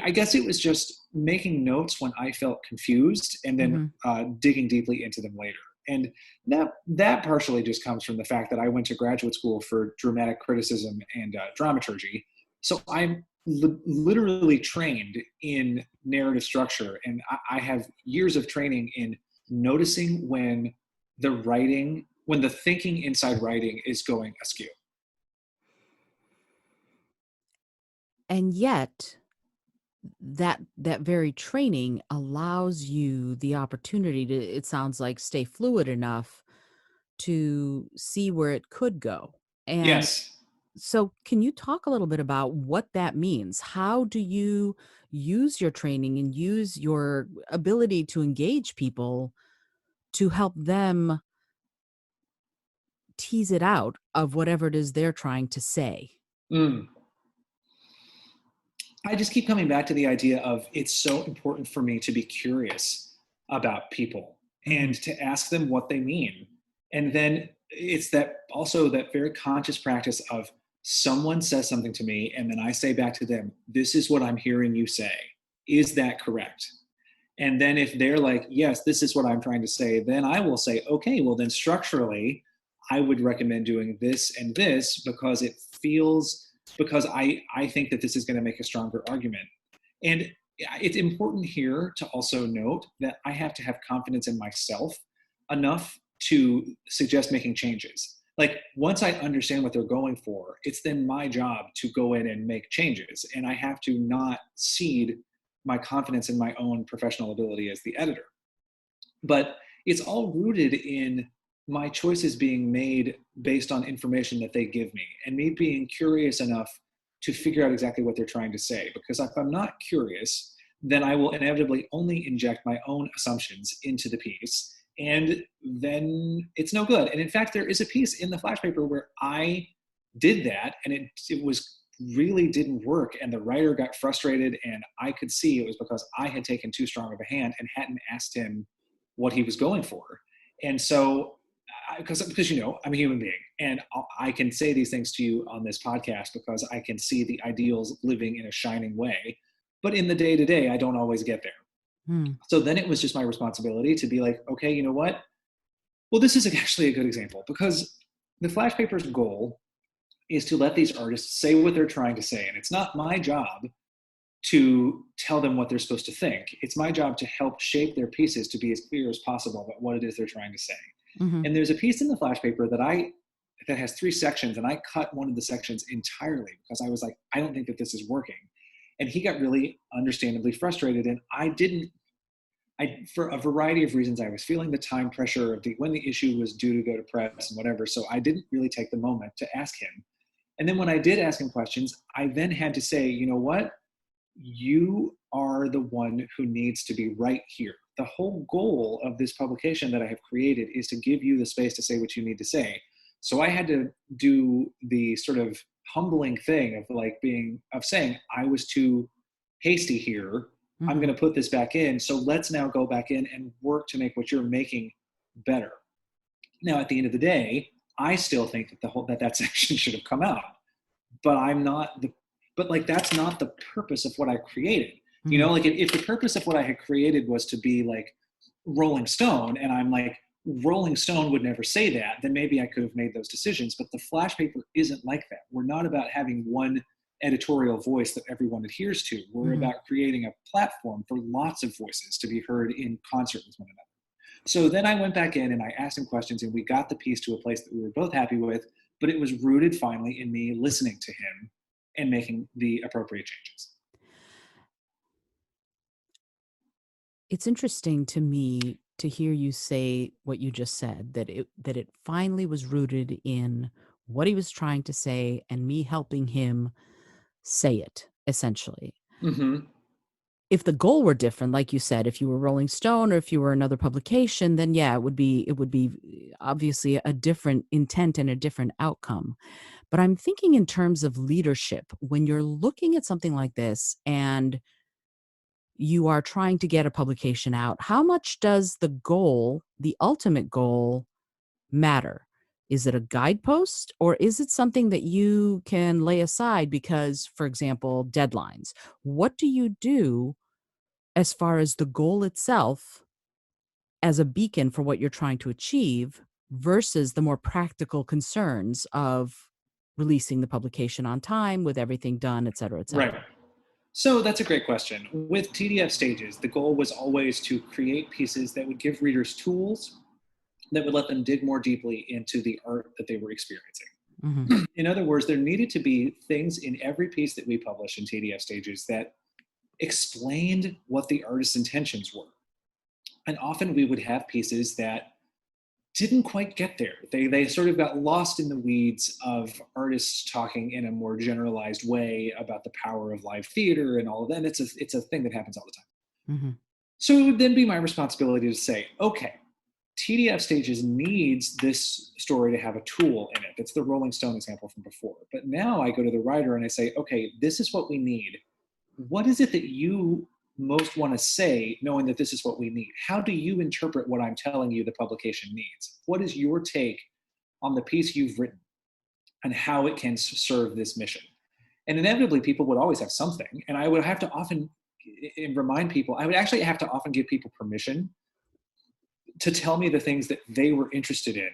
I guess it was just making notes when I felt confused and then Mhm. digging deeply into them later. And that partially just comes from the fact that I went to graduate school for dramatic criticism and dramaturgy. So I'm literally trained in narrative structure, and I have years of training in noticing when the thinking inside writing is going askew. And yet, that very training allows you the opportunity to, it sounds like, stay fluid enough to see where it could go. And Yes. so can you talk a little bit about what that means? How do you use your training and use your ability to engage people to help them tease it out of whatever it is they're trying to say? Mm. I just keep coming back to the idea of it's so important for me to be curious about people and Mhm. to ask them what they mean. And then it's that also that very conscious practice of someone says something to me and then I say back to them, this is what I'm hearing you say. Is that correct? And then if they're like, yes, this is what I'm trying to say, then I will say, okay, well, then structurally, I would recommend doing this and this because I think that this is going to make a stronger argument. And it's important here to also note that I have to have confidence in myself enough to suggest making changes. Like once I understand what they're going for, it's then my job to go in and make changes. And I have to not cede my confidence in my own professional ability as the editor. But it's all rooted in my choices being made based on information that they give me and me being curious enough to figure out exactly what they're trying to say. Because if I'm not curious, then I will inevitably only inject my own assumptions into the piece. And then it's no good. And in fact, there is a piece in the flash paper where I did that and it was really didn't work. And the writer got frustrated. And I could see it was because I had taken too strong of a hand and hadn't asked him what he was going for. And so, because I'm a human being, and I can say these things to you on this podcast because I can see the ideals living in a shining way. But in the day to day, I don't always get there. Hmm. So then it was just my responsibility to be like, okay, you know what? Well, this is actually a good example because the Flash Paper's goal is to let these artists say what they're trying to say. And it's not my job to tell them what they're supposed to think. It's my job to help shape their pieces to be as clear as possible about what it is they're trying to say. Hmm. And there's a piece in the flash paper that has 3 sections, and I cut one of the sections entirely because I was like, I don't think that this is working. And he got really understandably frustrated, and for a variety of reasons, I was feeling the time pressure of when the issue was due to go to press and whatever. So I didn't really take the moment to ask him. And then when I did ask him questions, I then had to say, you know what? You are the one who needs to be right here. The whole goal of this publication that I have created is to give you the space to say what you need to say. So I had to do the sort of humbling thing of saying I was too hasty here. I'm Hmm. going to put this back in. So let's now go back in and work to make what you're making better. Now, at the end of the day, I still think that section should have come out, but that's not the purpose of what I created. Hmm. Like if the purpose of what I had created was to be like Rolling Stone, and I'm like, Rolling Stone would never say that, then maybe I could have made those decisions. But the flash paper isn't like that. We're not about having one editorial voice that everyone adheres to. We're Hmm. about creating a platform for lots of voices to be heard in concert with one another. So then I went back in and I asked him questions, and we got the piece to a place that we were both happy with, but it was rooted finally in me listening to him and making the appropriate changes. It's interesting to me to hear you say what you just said, that it finally was rooted in what he was trying to say and me helping him say it, essentially. Mm-hmm. If the goal were different, like you said, if you were Rolling Stone or if you were another publication, then yeah, it would be obviously a different intent and a different outcome. But I'm thinking in terms of leadership, when you're looking at something like this and you are trying to get a publication out, how much does the goal, the ultimate goal, matter? Is it a guidepost or is it something that you can lay aside because, for example, deadlines? What do you do as far as the goal itself as a beacon for what you're trying to achieve versus the more practical concerns of releasing the publication on time with everything done, et cetera, et Right. cetera? So that's a great question. With TDF Stages, the goal was always to create pieces that would give readers tools that would let them dig more deeply into the art that they were experiencing. Hmm. In other words, there needed to be things in every piece that we publish in TDF Stages that explained what the artist's intentions were. And often we would have pieces that didn't quite get there. They sort of got lost in the weeds of artists talking in a more generalized way about the power of live theater and all of that. And it's a thing that happens all the time. Hmm. So it would then be my responsibility to say, okay, TDF Stages needs this story to have a tool in it. That's the Rolling Stone example from before. But now I go to the writer and I say, okay, this is what we need. What is it that you most want to say, knowing that this is what we need? How do you interpret what I'm telling you the publication needs? What is your take on the piece you've written and how it can serve this mission? And inevitably, people would always have something. And I would have to often remind people, I would actually have to often give people permission to tell me the things that they were interested in,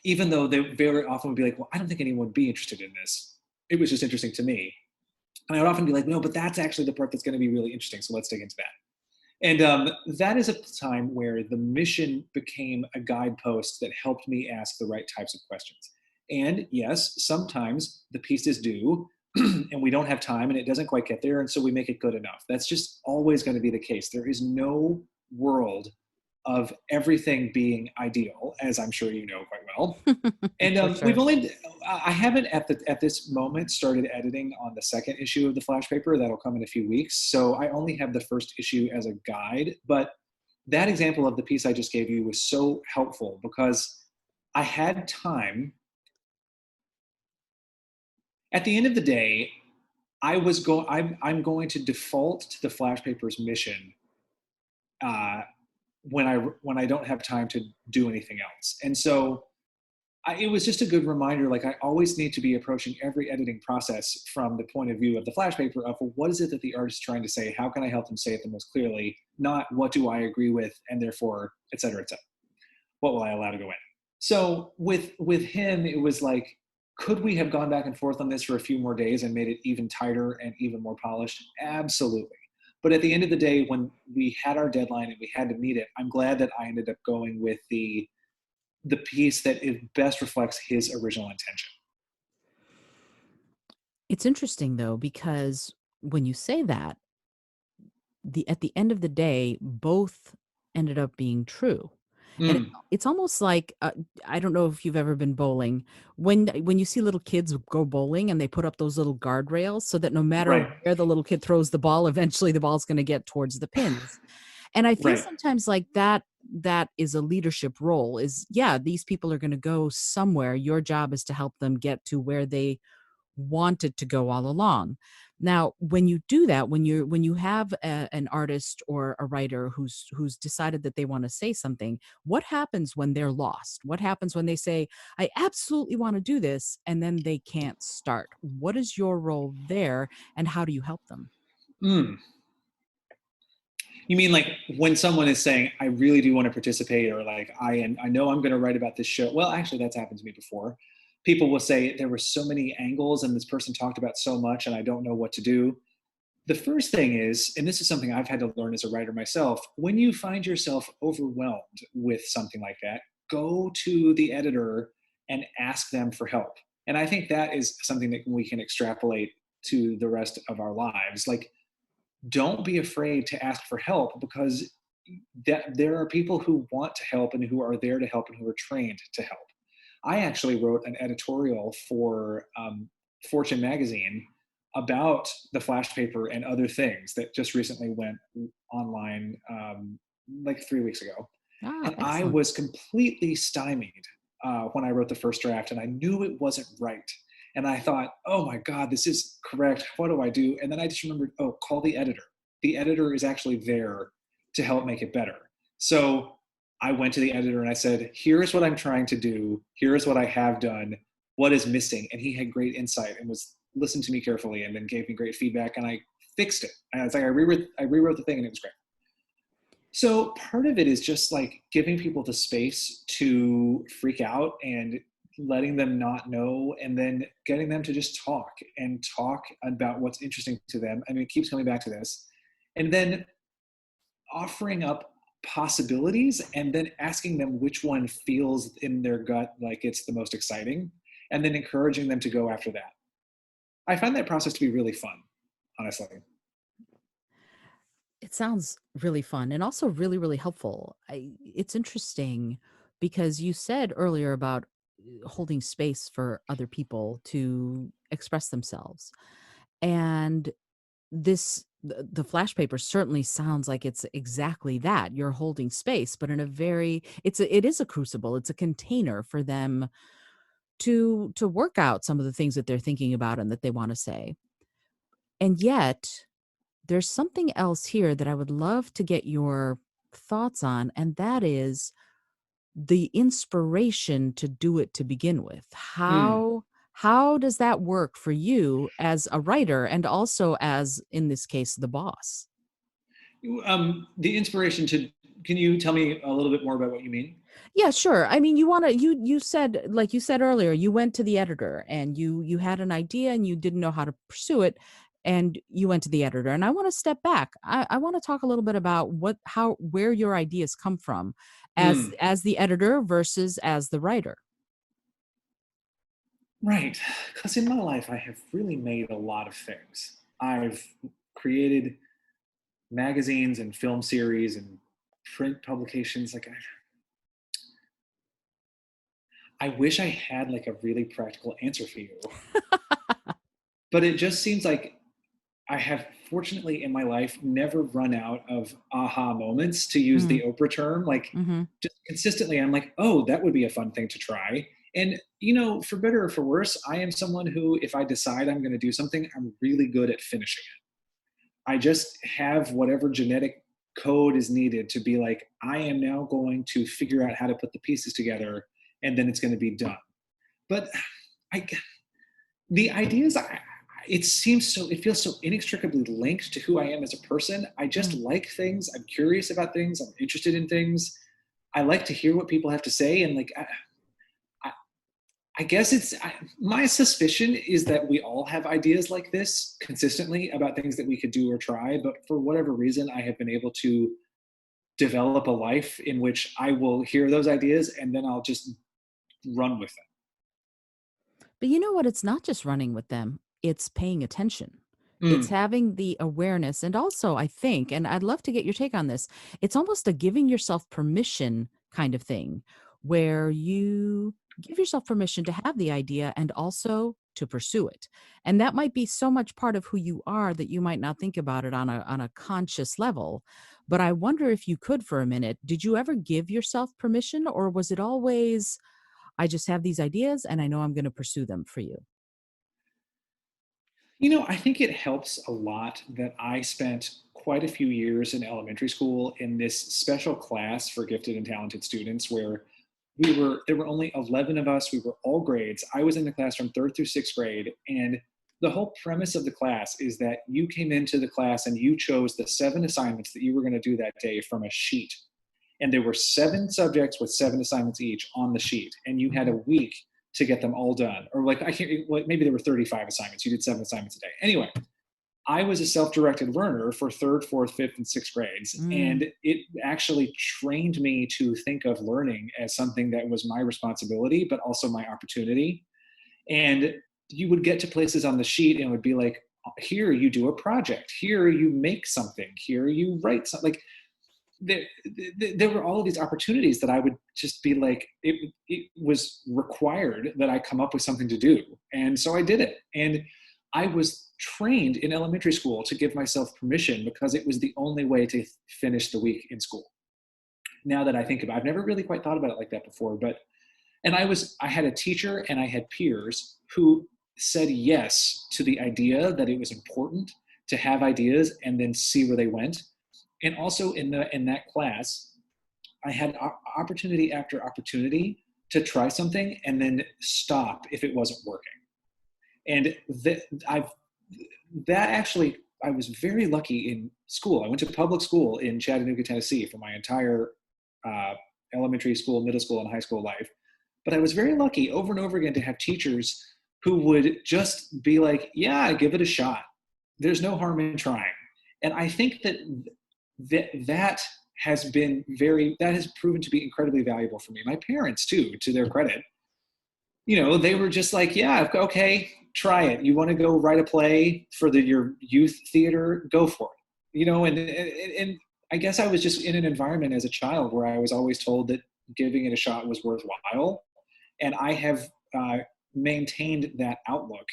even though they very often would be like, well, I don't think anyone would be interested in this. It was just interesting to me. And I would often be like, no, but that's actually the part that's going to be really interesting. So let's dig into that. And that is a time where the mission became a guidepost that helped me ask the right types of questions. And yes, sometimes the piece is due and we don't have time and it doesn't quite get there. And so we make it good enough. That's just always going to be the case. There is no world of everything being ideal, as I'm sure you know quite well. And For we've sure. only, I haven't at this moment started editing on the second issue of the Flash paper. That'll come in a few weeks. So I only have the first issue as a guide. But that example of the piece I just gave you was so helpful because I had time. At the end of the day, I'm going to default to the Flash paper's mission uh, when I don't have time to do anything else. And so it was just a good reminder. Like I always need to be approaching every editing process from the point of view of the Flash paper of, well, what is it that the artist is trying to say? How can I help them say it the most clearly? Not what do I agree with, and therefore, et cetera, et cetera. What will I allow to go in? So with him, it was like, could we have gone back and forth on this for a few more days and made it even tighter and even more polished? Absolutely. But at the end of the day, when we had our deadline and we had to meet it, I'm glad that I ended up going with the the piece that it best reflects his original intention. It's interesting though, because when you say that, at the end of the day, both ended up being true. And Mm, it's almost like, I don't know if you've ever been bowling. When you see little kids go bowling and they put up those little guardrails so that no matter right, where the little kid throws the ball, eventually the ball's gonna get towards the pins. And I feel right. sometimes like that is a leadership role is, yeah, these people are gonna go somewhere. Your job is to help them get to where they wanted to go all along. Now, when you do that, when you have an artist or a writer who's decided that they want to say something, what happens when they're lost? What happens when they say, "I absolutely want to do this," and then they can't start? What is your role there, and how do you help them? Mm. You mean like when someone is saying, "I really do want to participate," or like, I know I'm going to write about this show." Well, actually, that's happened to me before. People will say there were so many angles, and this person talked about so much, and I don't know what to do. The first thing is, and this is something I've had to learn as a writer myself, when you find yourself overwhelmed with something like that, go to the editor and ask them for help. And I think that is something that we can extrapolate to the rest of our lives. Like, don't be afraid to ask for help, because that there are people who want to help and who are there to help and who are trained to help. I actually wrote an editorial for Fortune magazine about the flash paper and other things that just recently went online, like 3 weeks ago. Ah, And I excellent. was completely stymied when I wrote the first draft, and I knew it wasn't right. And I thought, oh my God, this is correct. What do I do? And then I just remembered, oh, call the editor. The editor is actually there to help make it better. So I went to the editor and I said, here's what I'm trying to do. Here's what I have done. What is missing? And he had great insight and was listened to me carefully and then gave me great feedback, and I fixed it. And it's like I rewrote the thing, and it was great. So part of it is just like giving people the space to freak out and letting them not know, and then getting them to just talk and talk about what's interesting to them. I mean, it keeps coming back to this. And then offering up possibilities and then asking them which one feels in their gut like it's the most exciting, and then encouraging them to go after that. I find that process to be really fun, honestly. It sounds really fun and also really, really helpful. It's interesting because you said earlier about holding space for other people to express themselves. And the flash paper certainly sounds like it's exactly that. You're holding space, but in a very it is a crucible. It's a container for them to work out some of the things that they're thinking about and that they want to say. And yet, there's something else here that I would love to get your thoughts on, and that is the inspiration to do it to begin with. Mm. How does that work for you as a writer and also as, in this case, the boss? The inspiration to, can you tell me a little bit more about what you mean? Yeah, sure. I mean, you want to you said, like you said earlier, you went to the editor and you had an idea and you didn't know how to pursue it, and you went to the editor. And I want to step back. I want to talk a little bit about where your ideas come from Mm. as the editor versus as the writer. Right. Because in my life, I have really made a lot of things. I've created magazines and film series and print publications. Like, I wish I had like a really practical answer for you, but it just seems like I have, fortunately in my life, never run out of aha moments, to use Mm, the Oprah term. Like, mhm. just consistently, I'm like, oh, that would be a fun thing to try. And, for better or for worse, I am someone who, if I decide I'm going to do something, I'm really good at finishing it. I just have whatever genetic code is needed to be like, I am now going to figure out how to put the pieces together, and then it's going to be done. But I, the ideas, it feels so inextricably linked to who I am as a person. I just Mm. like things. I'm curious about things. I'm interested in things. I like to hear what people have to say. And like, I, I guess my suspicion is that we all have ideas like this consistently about things that we could do or try. But for whatever reason, I have been able to develop a life in which I will hear those ideas and then I'll just run with them. But you know what? It's not just running with them, it's paying attention. It's Mm. having the awareness. And also, I think, and I'd love to get your take on this, it's almost a giving yourself permission kind of thing where you give yourself permission to have the idea and also to pursue it. And that might be so much part of who you are that you might not think about it on a conscious level. But I wonder if you could for a minute, did you ever give yourself permission or was it always I just have these ideas and I know I'm going to pursue them for you? I think it helps a lot that I spent quite a few years in elementary school in this special class for gifted and talented students where there were only 11 of us. We were all grades. I was in the class from third through sixth grade. And the whole premise of the class is that you came into the class and you chose the 7 assignments that you were going to do that day from a sheet. And there were 7 subjects with 7 assignments each on the sheet. And you had a Mhm. week to get them all done. Or like, I can't, like, maybe there were 35 assignments. You did 7 assignments a day. Anyway, I was a self-directed learner for third, fourth, fifth, and sixth grades. Mm. And it actually trained me to think of learning as something that was my responsibility, but also my opportunity. And you would get to places on the sheet and it would be like, here you do a project, here you make something, here you write something. Like there were all of these opportunities that I would just be like, it was required that I come up with something to do. And so I did it. And I was trained in elementary school to give myself permission because it was the only way to finish the week in school. Now that I think about it, I've never really quite thought about it like that before, and I had a teacher and I had peers who said yes to the idea that it was important to have ideas and then see where they went. And also in that class, I had opportunity after opportunity to try something and then stop if it wasn't working. And I've that actually, I was very lucky in school. I went to public school in Chattanooga, Tennessee for my entire uh, elementary school, middle school, and high school life. But I was very lucky over and over again to have teachers who would just be like, yeah, give it a shot. There's no harm in trying. And I think that that has proven to be incredibly valuable for me. My parents too, to their credit, they were just like, yeah, okay, try it. You want to go write a play for your youth theater? Go for it. And I guess I was just in an environment as a child where I was always told that giving it a shot was worthwhile. And I have maintained that outlook.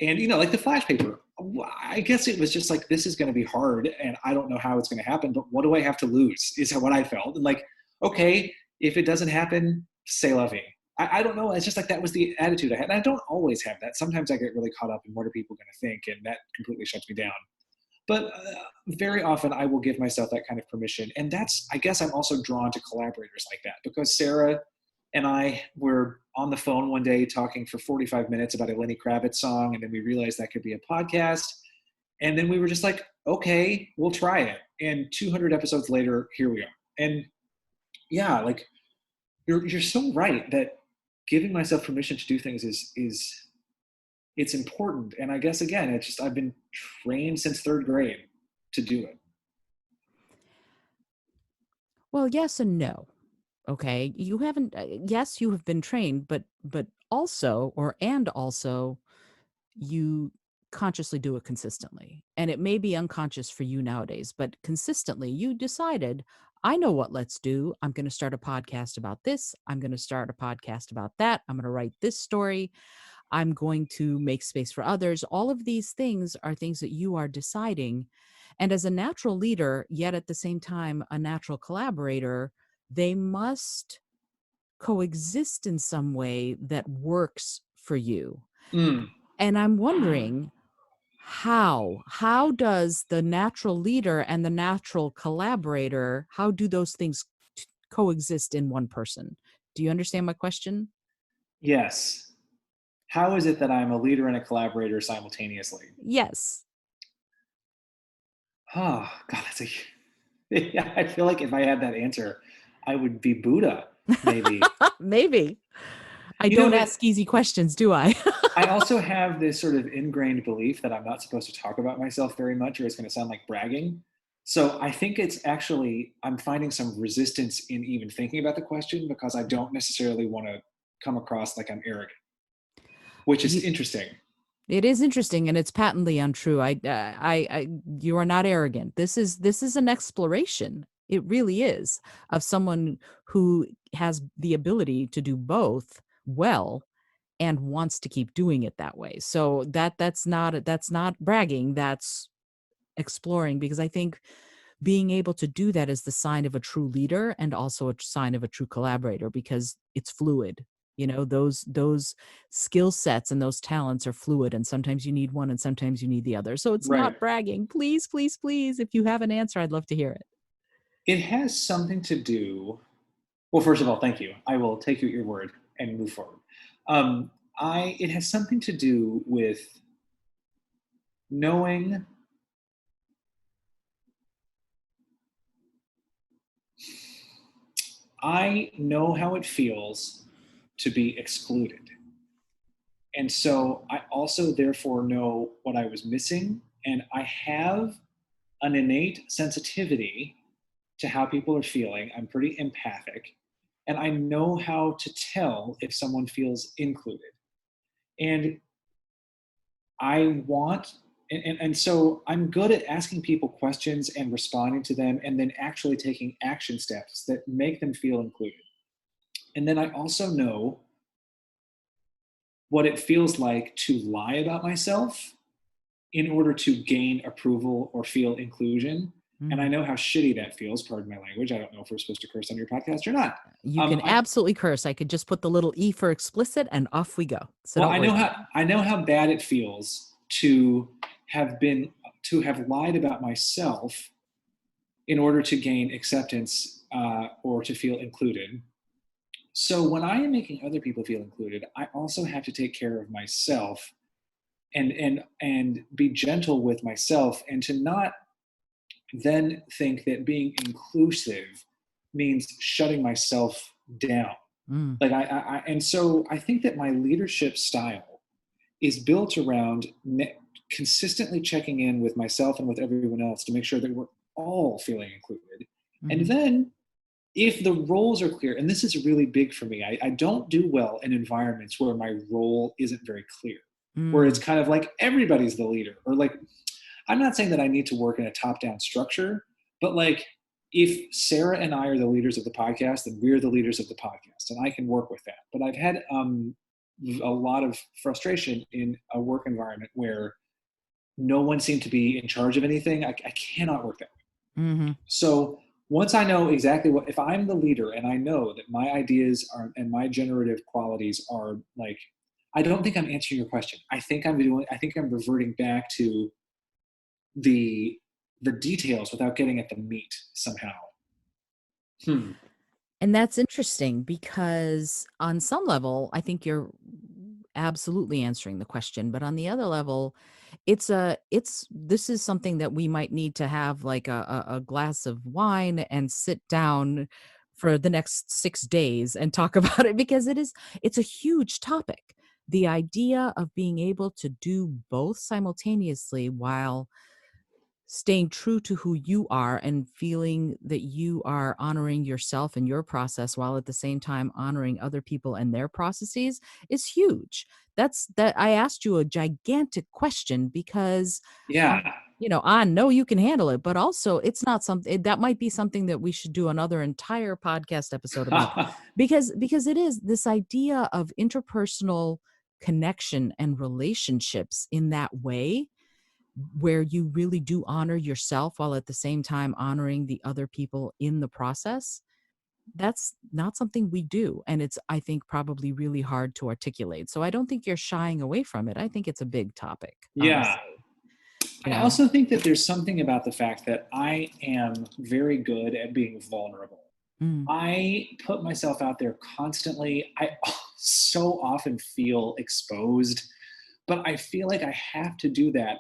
And, like the flash paper, I guess it was just like, this is going to be hard and I don't know how it's going to happen, but what do I have to lose is what I felt. And like, okay, if it doesn't happen, c'est la vie. I don't know. It's just like that was the attitude I had. And I don't always have that. Sometimes I get really caught up in what are people going to think, and that completely shuts me down. But very often I will give myself that kind of permission. And I guess I'm also drawn to collaborators like that because Sarah and I were on the phone one day talking for 45 minutes about a Lenny Kravitz song. And then we realized that could be a podcast. And then we were just like, okay, we'll try it. And 200 episodes later, here we are. And yeah, like you're so right that giving myself permission to do things is it's important. And I guess again, it's just I've been trained since third grade to do it. Well, yes and no. Okay. You haven't, yes, you have been trained, but also, and also, you consciously do it consistently. And it may be unconscious for you nowadays, but consistently you decided, I know what let's do. I'm going to start a podcast about this. I'm going to start a podcast about that. I'm going to write this story. I'm going to make space for others. All of these things are things that you are deciding. And as a natural leader, yet at the same time, a natural collaborator, they must coexist in some way that works for you. Mm. And I'm wondering how does the natural leader and the natural collaborator, how do those things coexist in one person? Do you understand my question? Yes. How is it that I'm a leader and a collaborator simultaneously? Yes. Oh, God, I feel like if I had that answer, I would be Buddha, maybe. Maybe. I You know, don't but ask easy questions, do I? I also have this sort of ingrained belief that I'm not supposed to talk about myself very much, or it's going to sound like bragging. So I think it's actually, I'm finding some resistance in even thinking about the question because I don't necessarily want to come across like I'm arrogant, which is You, interesting. it is interesting, and it's patently untrue. You are not arrogant. This is an exploration. It really is, of someone who has the ability to do both well and wants to keep doing it that way. So that's not bragging. That's exploring, because I think being able to do that is the sign of a true leader and also a sign of a true collaborator, because it's fluid. Those skill sets and those talents are fluid, and sometimes you need one and sometimes you need the other. So it's Right. not bragging. Please, please, please, if you have an answer, I'd love to hear it. It has something to do, well, first of all, thank you. I will take you at your word and move forward. Um, it has something to do with knowing I know how it feels to be excluded. And so I also therefore know what I was missing. And I have an innate sensitivity to how people are feeling. I'm pretty empathic. And I know how to tell if someone feels included. And I want, and so I'm good at asking people questions and responding to them and then actually taking action steps that make them feel included. And then I also know what it feels like to lie about myself in order to gain approval or feel inclusion. And I Mm. know how shitty that feels. Pardon my language. I don't know if we're supposed to curse on your podcast or not. You can I absolutely curse. I could just put the little E for explicit and off we go. So well, don't worry about it. I know how bad it feels to have been to have lied about myself in order to gain acceptance or to feel included. So when I am making other people feel included, I also have to take care of myself and be gentle with myself and to not then think that being inclusive means shutting myself down. Mm. Like and so I think that my leadership style is built around consistently checking in with myself and with everyone else to make sure that we're all feeling included. And Mhm. then if the roles are clear, and this is really big for me, I don't do well in environments where my role isn't very clear, where it's Mm. kind of like everybody's the leader, or like, I'm not saying that I need to work in a top down structure, but like, if Sarah and I are the leaders of the podcast, then we're the leaders of the podcast, and I can work with that. But I've had a lot of frustration in a work environment where no one seemed to be in charge of anything. I cannot work that way. Mhm. So once I know exactly what, if I'm the leader and I know that my ideas are and my generative qualities are like, I don't think I'm answering your question. I think I'm reverting back to the the details without getting at the meat somehow. Hmm. And that's interesting, because on some level, I think you're absolutely answering the question, but on the other level, it's this is something that we might need to have like a glass of wine and sit down for the next 6 days and talk about it, because it's a huge topic. The idea of being able to do both simultaneously while staying true to who you are and feeling that you are honoring yourself and your process while at the same time honoring other people and their processes is huge. That I asked you a gigantic question because Yeah. I know you can handle it, but also it's not something that might be something that we should do another entire podcast episode about, because it is this idea of interpersonal connection and relationships in that way, where you really do honor yourself while at the same time honoring the other people in the process. That's not something we do. And it's, I think, probably really hard to articulate. So I don't think you're shying away from it. I think it's a big topic, Yeah. honestly. You I know? also think that there's something about the fact that I am very good at being vulnerable. Mm, I put myself out there constantly. I so often feel exposed, but I feel like I have to do that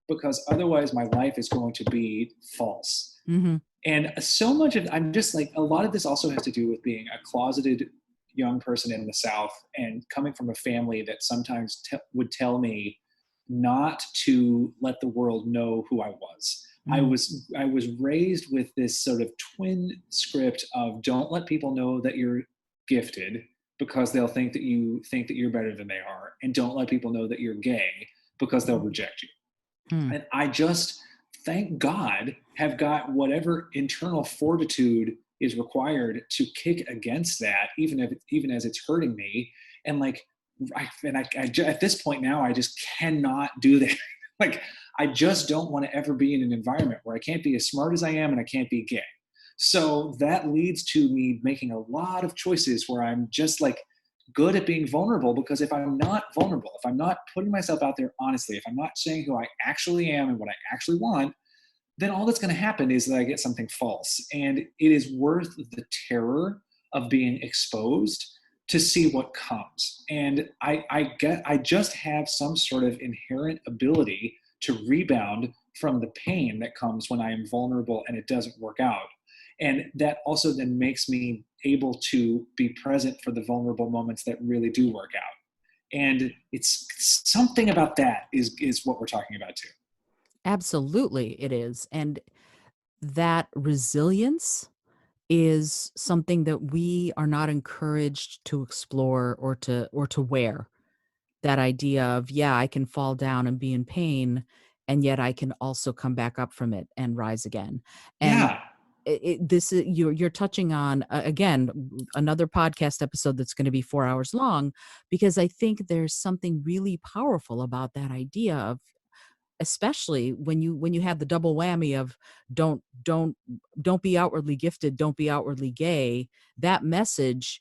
because otherwise my life is going to be false. hmm And so much of, I'm just like, a lot of this also has to do with being a closeted young person in the South and coming from a family that sometimes would tell me not to let the world know who I was. Mm. I was raised with this sort of twin script of don't let people know that you're gifted because they'll think that you're better than they are, and don't let people know that you're gay because they'll reject you. Hmm. And I just, thank God, have got whatever internal fortitude is required to kick against that, even as it's hurting me. And like, at this point now, I just cannot do that. Like, I just don't want to ever be in an environment where I can't be as smart as I am and I can't be gay. So that leads to me making a lot of choices where I'm just like good at being vulnerable, because if I'm not vulnerable, if I'm not putting myself out there honestly, if I'm not saying who I actually am and what I actually want, then all that's going to happen is that I get something false. And it is worth the terror of being exposed to see what comes. And I just have some sort of inherent ability to rebound from the pain that comes when I am vulnerable and it doesn't work out. And that also then makes me able to be present for the vulnerable moments that really do work out. And it's something about that is what we're talking about too. Absolutely, it is. And that resilience is something that we are not encouraged to explore or to wear. That idea of, yeah, I can fall down and be in pain, and yet I can also come back up from it and rise again. And Yeah. this is, you're touching on again another podcast episode that's going to be 4 hours long, because I think there's something really powerful about that idea of, especially when you have the double whammy of don't don't don't be outwardly gifted, don't be outwardly gay. That message,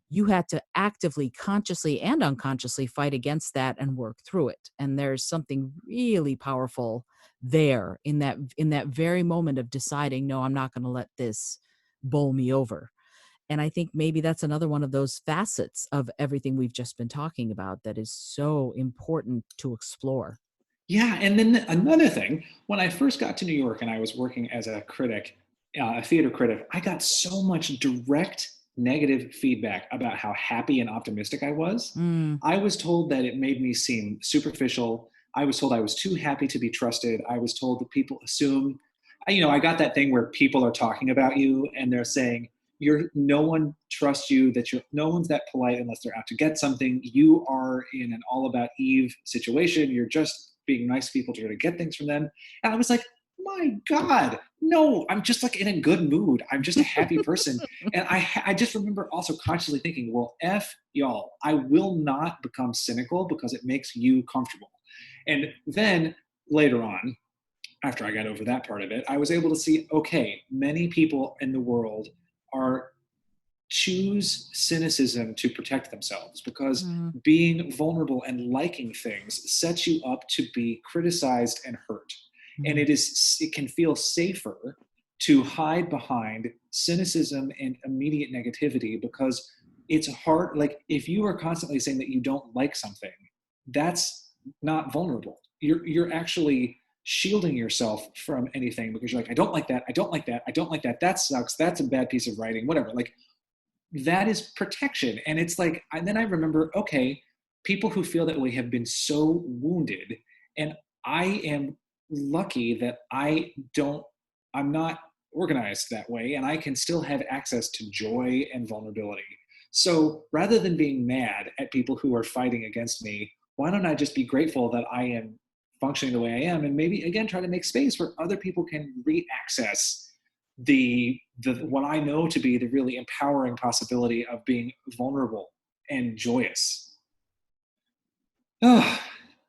you had to actively, consciously and unconsciously fight against that and work through it. And there's something really powerful there in that very moment of deciding, no, I'm not going to let this bowl me over. And I think maybe that's another one of those facets of everything we've just been talking about that is so important to explore. Yeah, and then another thing, when I first got to New York and I was working as a critic, a theater critic, I got so much direct negative feedback about how happy and optimistic I was. Mm. I was told that it made me seem superficial. I was told I was too happy to be trusted. I was told that people assume, I got that thing where people are talking about you and they're saying, no one trusts you, that no one's that polite unless they're out to get something. You are in an all about Eve situation. You're just being nice to people to try to get things from them. And I was like, my God, no, I'm just like in a good mood. I'm just a happy person. And I just remember also consciously thinking, well, F y'all, I will not become cynical because it makes you comfortable. And then later on, after I got over that part of it, I was able to see, okay, many people in the world are choose cynicism to protect themselves, because Mm. being vulnerable and liking things sets you up to be criticized and hurt. And Mm. it can feel safer to hide behind cynicism and immediate negativity, because it's hard. Like, if you are constantly saying that you don't like something, that's not vulnerable. You're actually shielding yourself from anything, because you're like, I don't like that, I don't like that, I don't like that, that sucks, that's a bad piece of writing, whatever. Like, that is protection. And it's like, and then I remember, okay, people who feel that way have been so wounded. And I am lucky that I'm not organized that way. And I can still have access to joy and vulnerability. So rather than being mad at people who are fighting against me, why don't I just be grateful that I am functioning the way I am, and maybe again try to make space where other people can re-access the what I know to be the really empowering possibility of being vulnerable and joyous. Oh,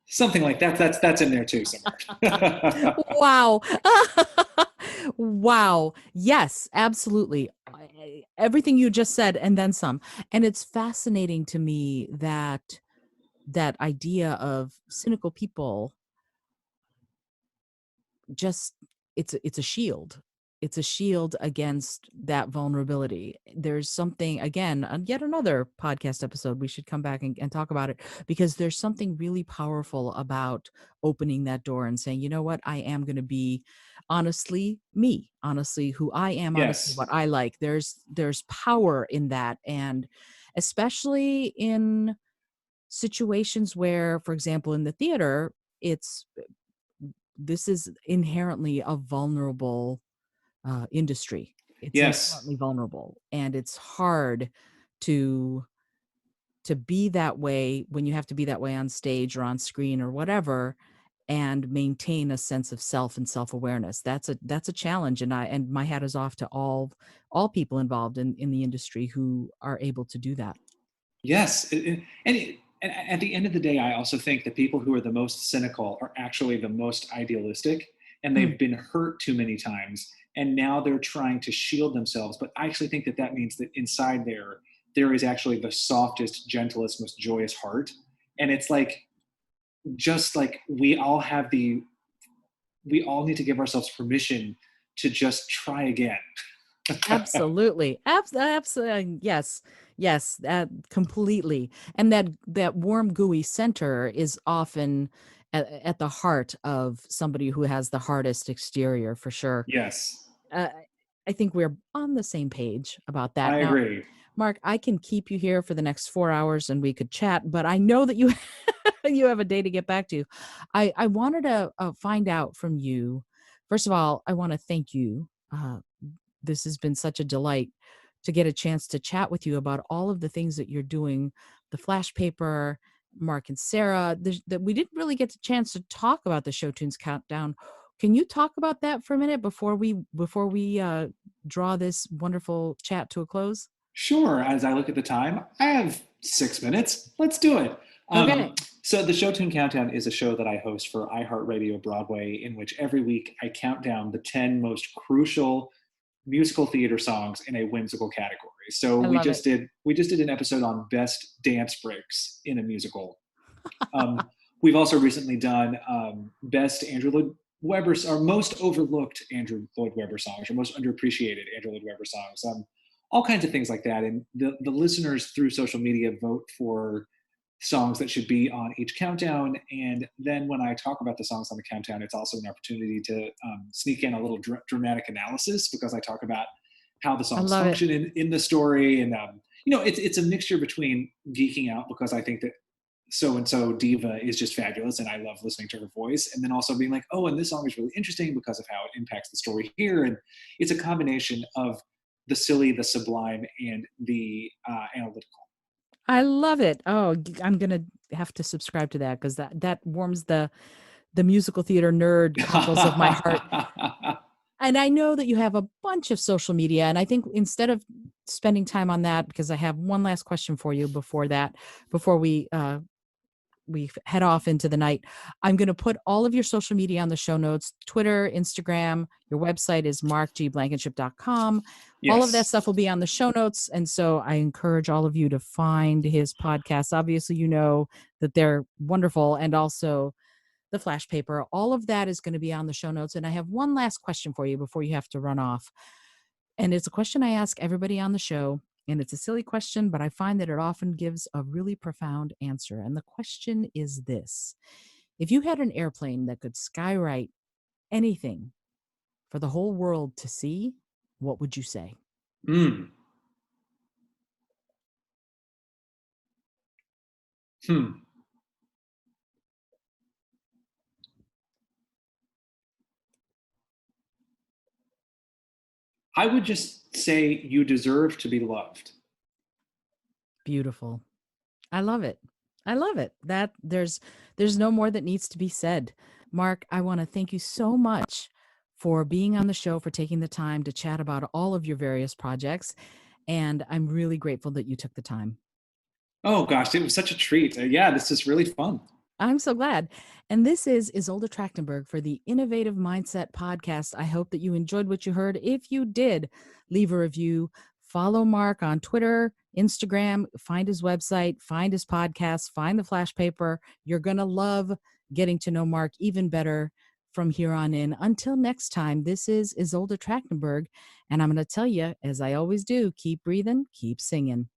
something like that. That's in there too somewhere. Wow. Wow. Yes, absolutely. Everything you just said and then some. And it's fascinating to me that idea of cynical people, just it's a shield. It's a shield against that vulnerability. There's something, again, yet another podcast episode, we should come back and talk about it, because there's something really powerful about opening that door and saying, you know what, I am going to be honestly me, honestly who I am, honestly what Yes. I like. There's power in that. And especially in situations where, for example, in the theater, it's this is inherently a vulnerable industry. It's Yes. inherently vulnerable, and it's hard to be that way when you have to be that way on stage or on screen or whatever, and maintain a sense of self and self-awareness. That's a challenge, and my hat is off to all people involved in the industry who are able to do that. Yes, and at the end of the day, I also think the people who are the most cynical are actually the most idealistic, and Hmm. they've been hurt too many times, and now they're trying to shield themselves. But I actually think that that means that inside there is actually the softest, gentlest, most joyous heart, and it's like just like we all need to give ourselves permission to just try again. Absolutely. Absolutely. Yes. Yes, completely. And that warm, gooey center is often at the heart of somebody who has the hardest exterior, for sure. Yes, Uh, I think we're on the same page about that. I Now, agree. Mark, I can keep you here for the next 4 hours and we could chat, but I know that you you have a day to get back to. I wanted to find out from you. First of all, I want to thank you. This has been such a delight to get a chance to chat with you about all of the things that you're doing, the flash paper, Mark and Sarah. That we didn't really get the chance to talk about the Show Tunes Countdown. Can you talk about that for a minute before we draw this wonderful chat to a close? Sure. As I look at the time, I have 6 minutes. Let's do it. Okay. So, the Show Tune Countdown is a show that I host for iHeartRadio Broadway, in which every week I count down the 10 most crucial musical theater songs in a whimsical category. So I love it. we just did an episode on best dance breaks in a musical. Um, we've also recently done best Andrew Lloyd Webber or most overlooked Andrew Lloyd Webber songs or most underappreciated Andrew Lloyd Webber songs. All kinds of things like that. And the listeners through social media vote for songs that should be on each countdown. And then when I talk about the songs on the countdown, it's also an opportunity to sneak in a little dramatic analysis because I talk about how the I songs love it. function in the story. And, it's a mixture between geeking out because I think that so and so diva is just fabulous and I love listening to her voice. And then also being like, oh, and this song is really interesting because of how it impacts the story here. And it's a combination of the silly, the sublime, and the analytical. I love it. Oh, I'm gonna have to subscribe to that because that warms the musical theater nerd cockles of my heart. And I know that you have a bunch of social media, and I think instead of spending time on that, because I have one last question for you before we head off into the night, I'm going to put all of your social media on the show notes: Twitter, Instagram. Your website is markgblankenship.com. All of that Yes. stuff will be on the show notes, and so I encourage all of you to find his podcast. Obviously, you know that they're wonderful, and also the flash paper. All of that is going to be on the show notes. And I have one last question for you before you have to run off. And it's a question I ask everybody on the show. And it's a silly question, but I find that it often gives a really profound answer. And the question is this: if you had an airplane that could skywrite anything for the whole world to see, what would you say? Mm. Hmm. I would just say you deserve to be loved. Beautiful. I love it. I love it. That there's no more that needs to be said. Mark, I want to thank you so much for being on the show, for taking the time to chat about all of your various projects, and I'm really grateful that you took the time. Oh gosh, it was such a treat. Yeah, this is really fun. I'm so glad. And this is Isolde Trachtenberg for the Innovative Mindset Podcast. I hope that you enjoyed what you heard. If you did, leave a review. Follow Mark on Twitter, Instagram, find his website, find his podcast, find the flash paper. You're going to love getting to know Mark even better from here on in. Until next time, this is Isolde Trachtenberg. And I'm going to tell you, as I always do, keep breathing, keep singing.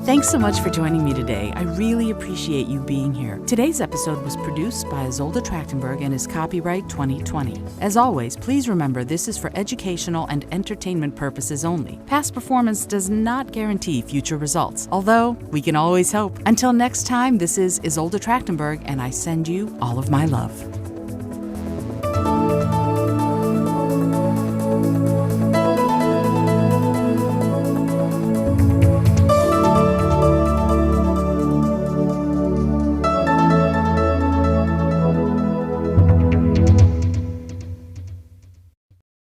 Thanks so much for joining me today. I really appreciate you being here. Today's episode was produced by Isolde Trachtenberg and is copyright 2020. As always, please remember this is for educational and entertainment purposes only. Past performance does not guarantee future results, although we can always hope. Until next time, this is Isolde Trachtenberg, and I send you all of my love.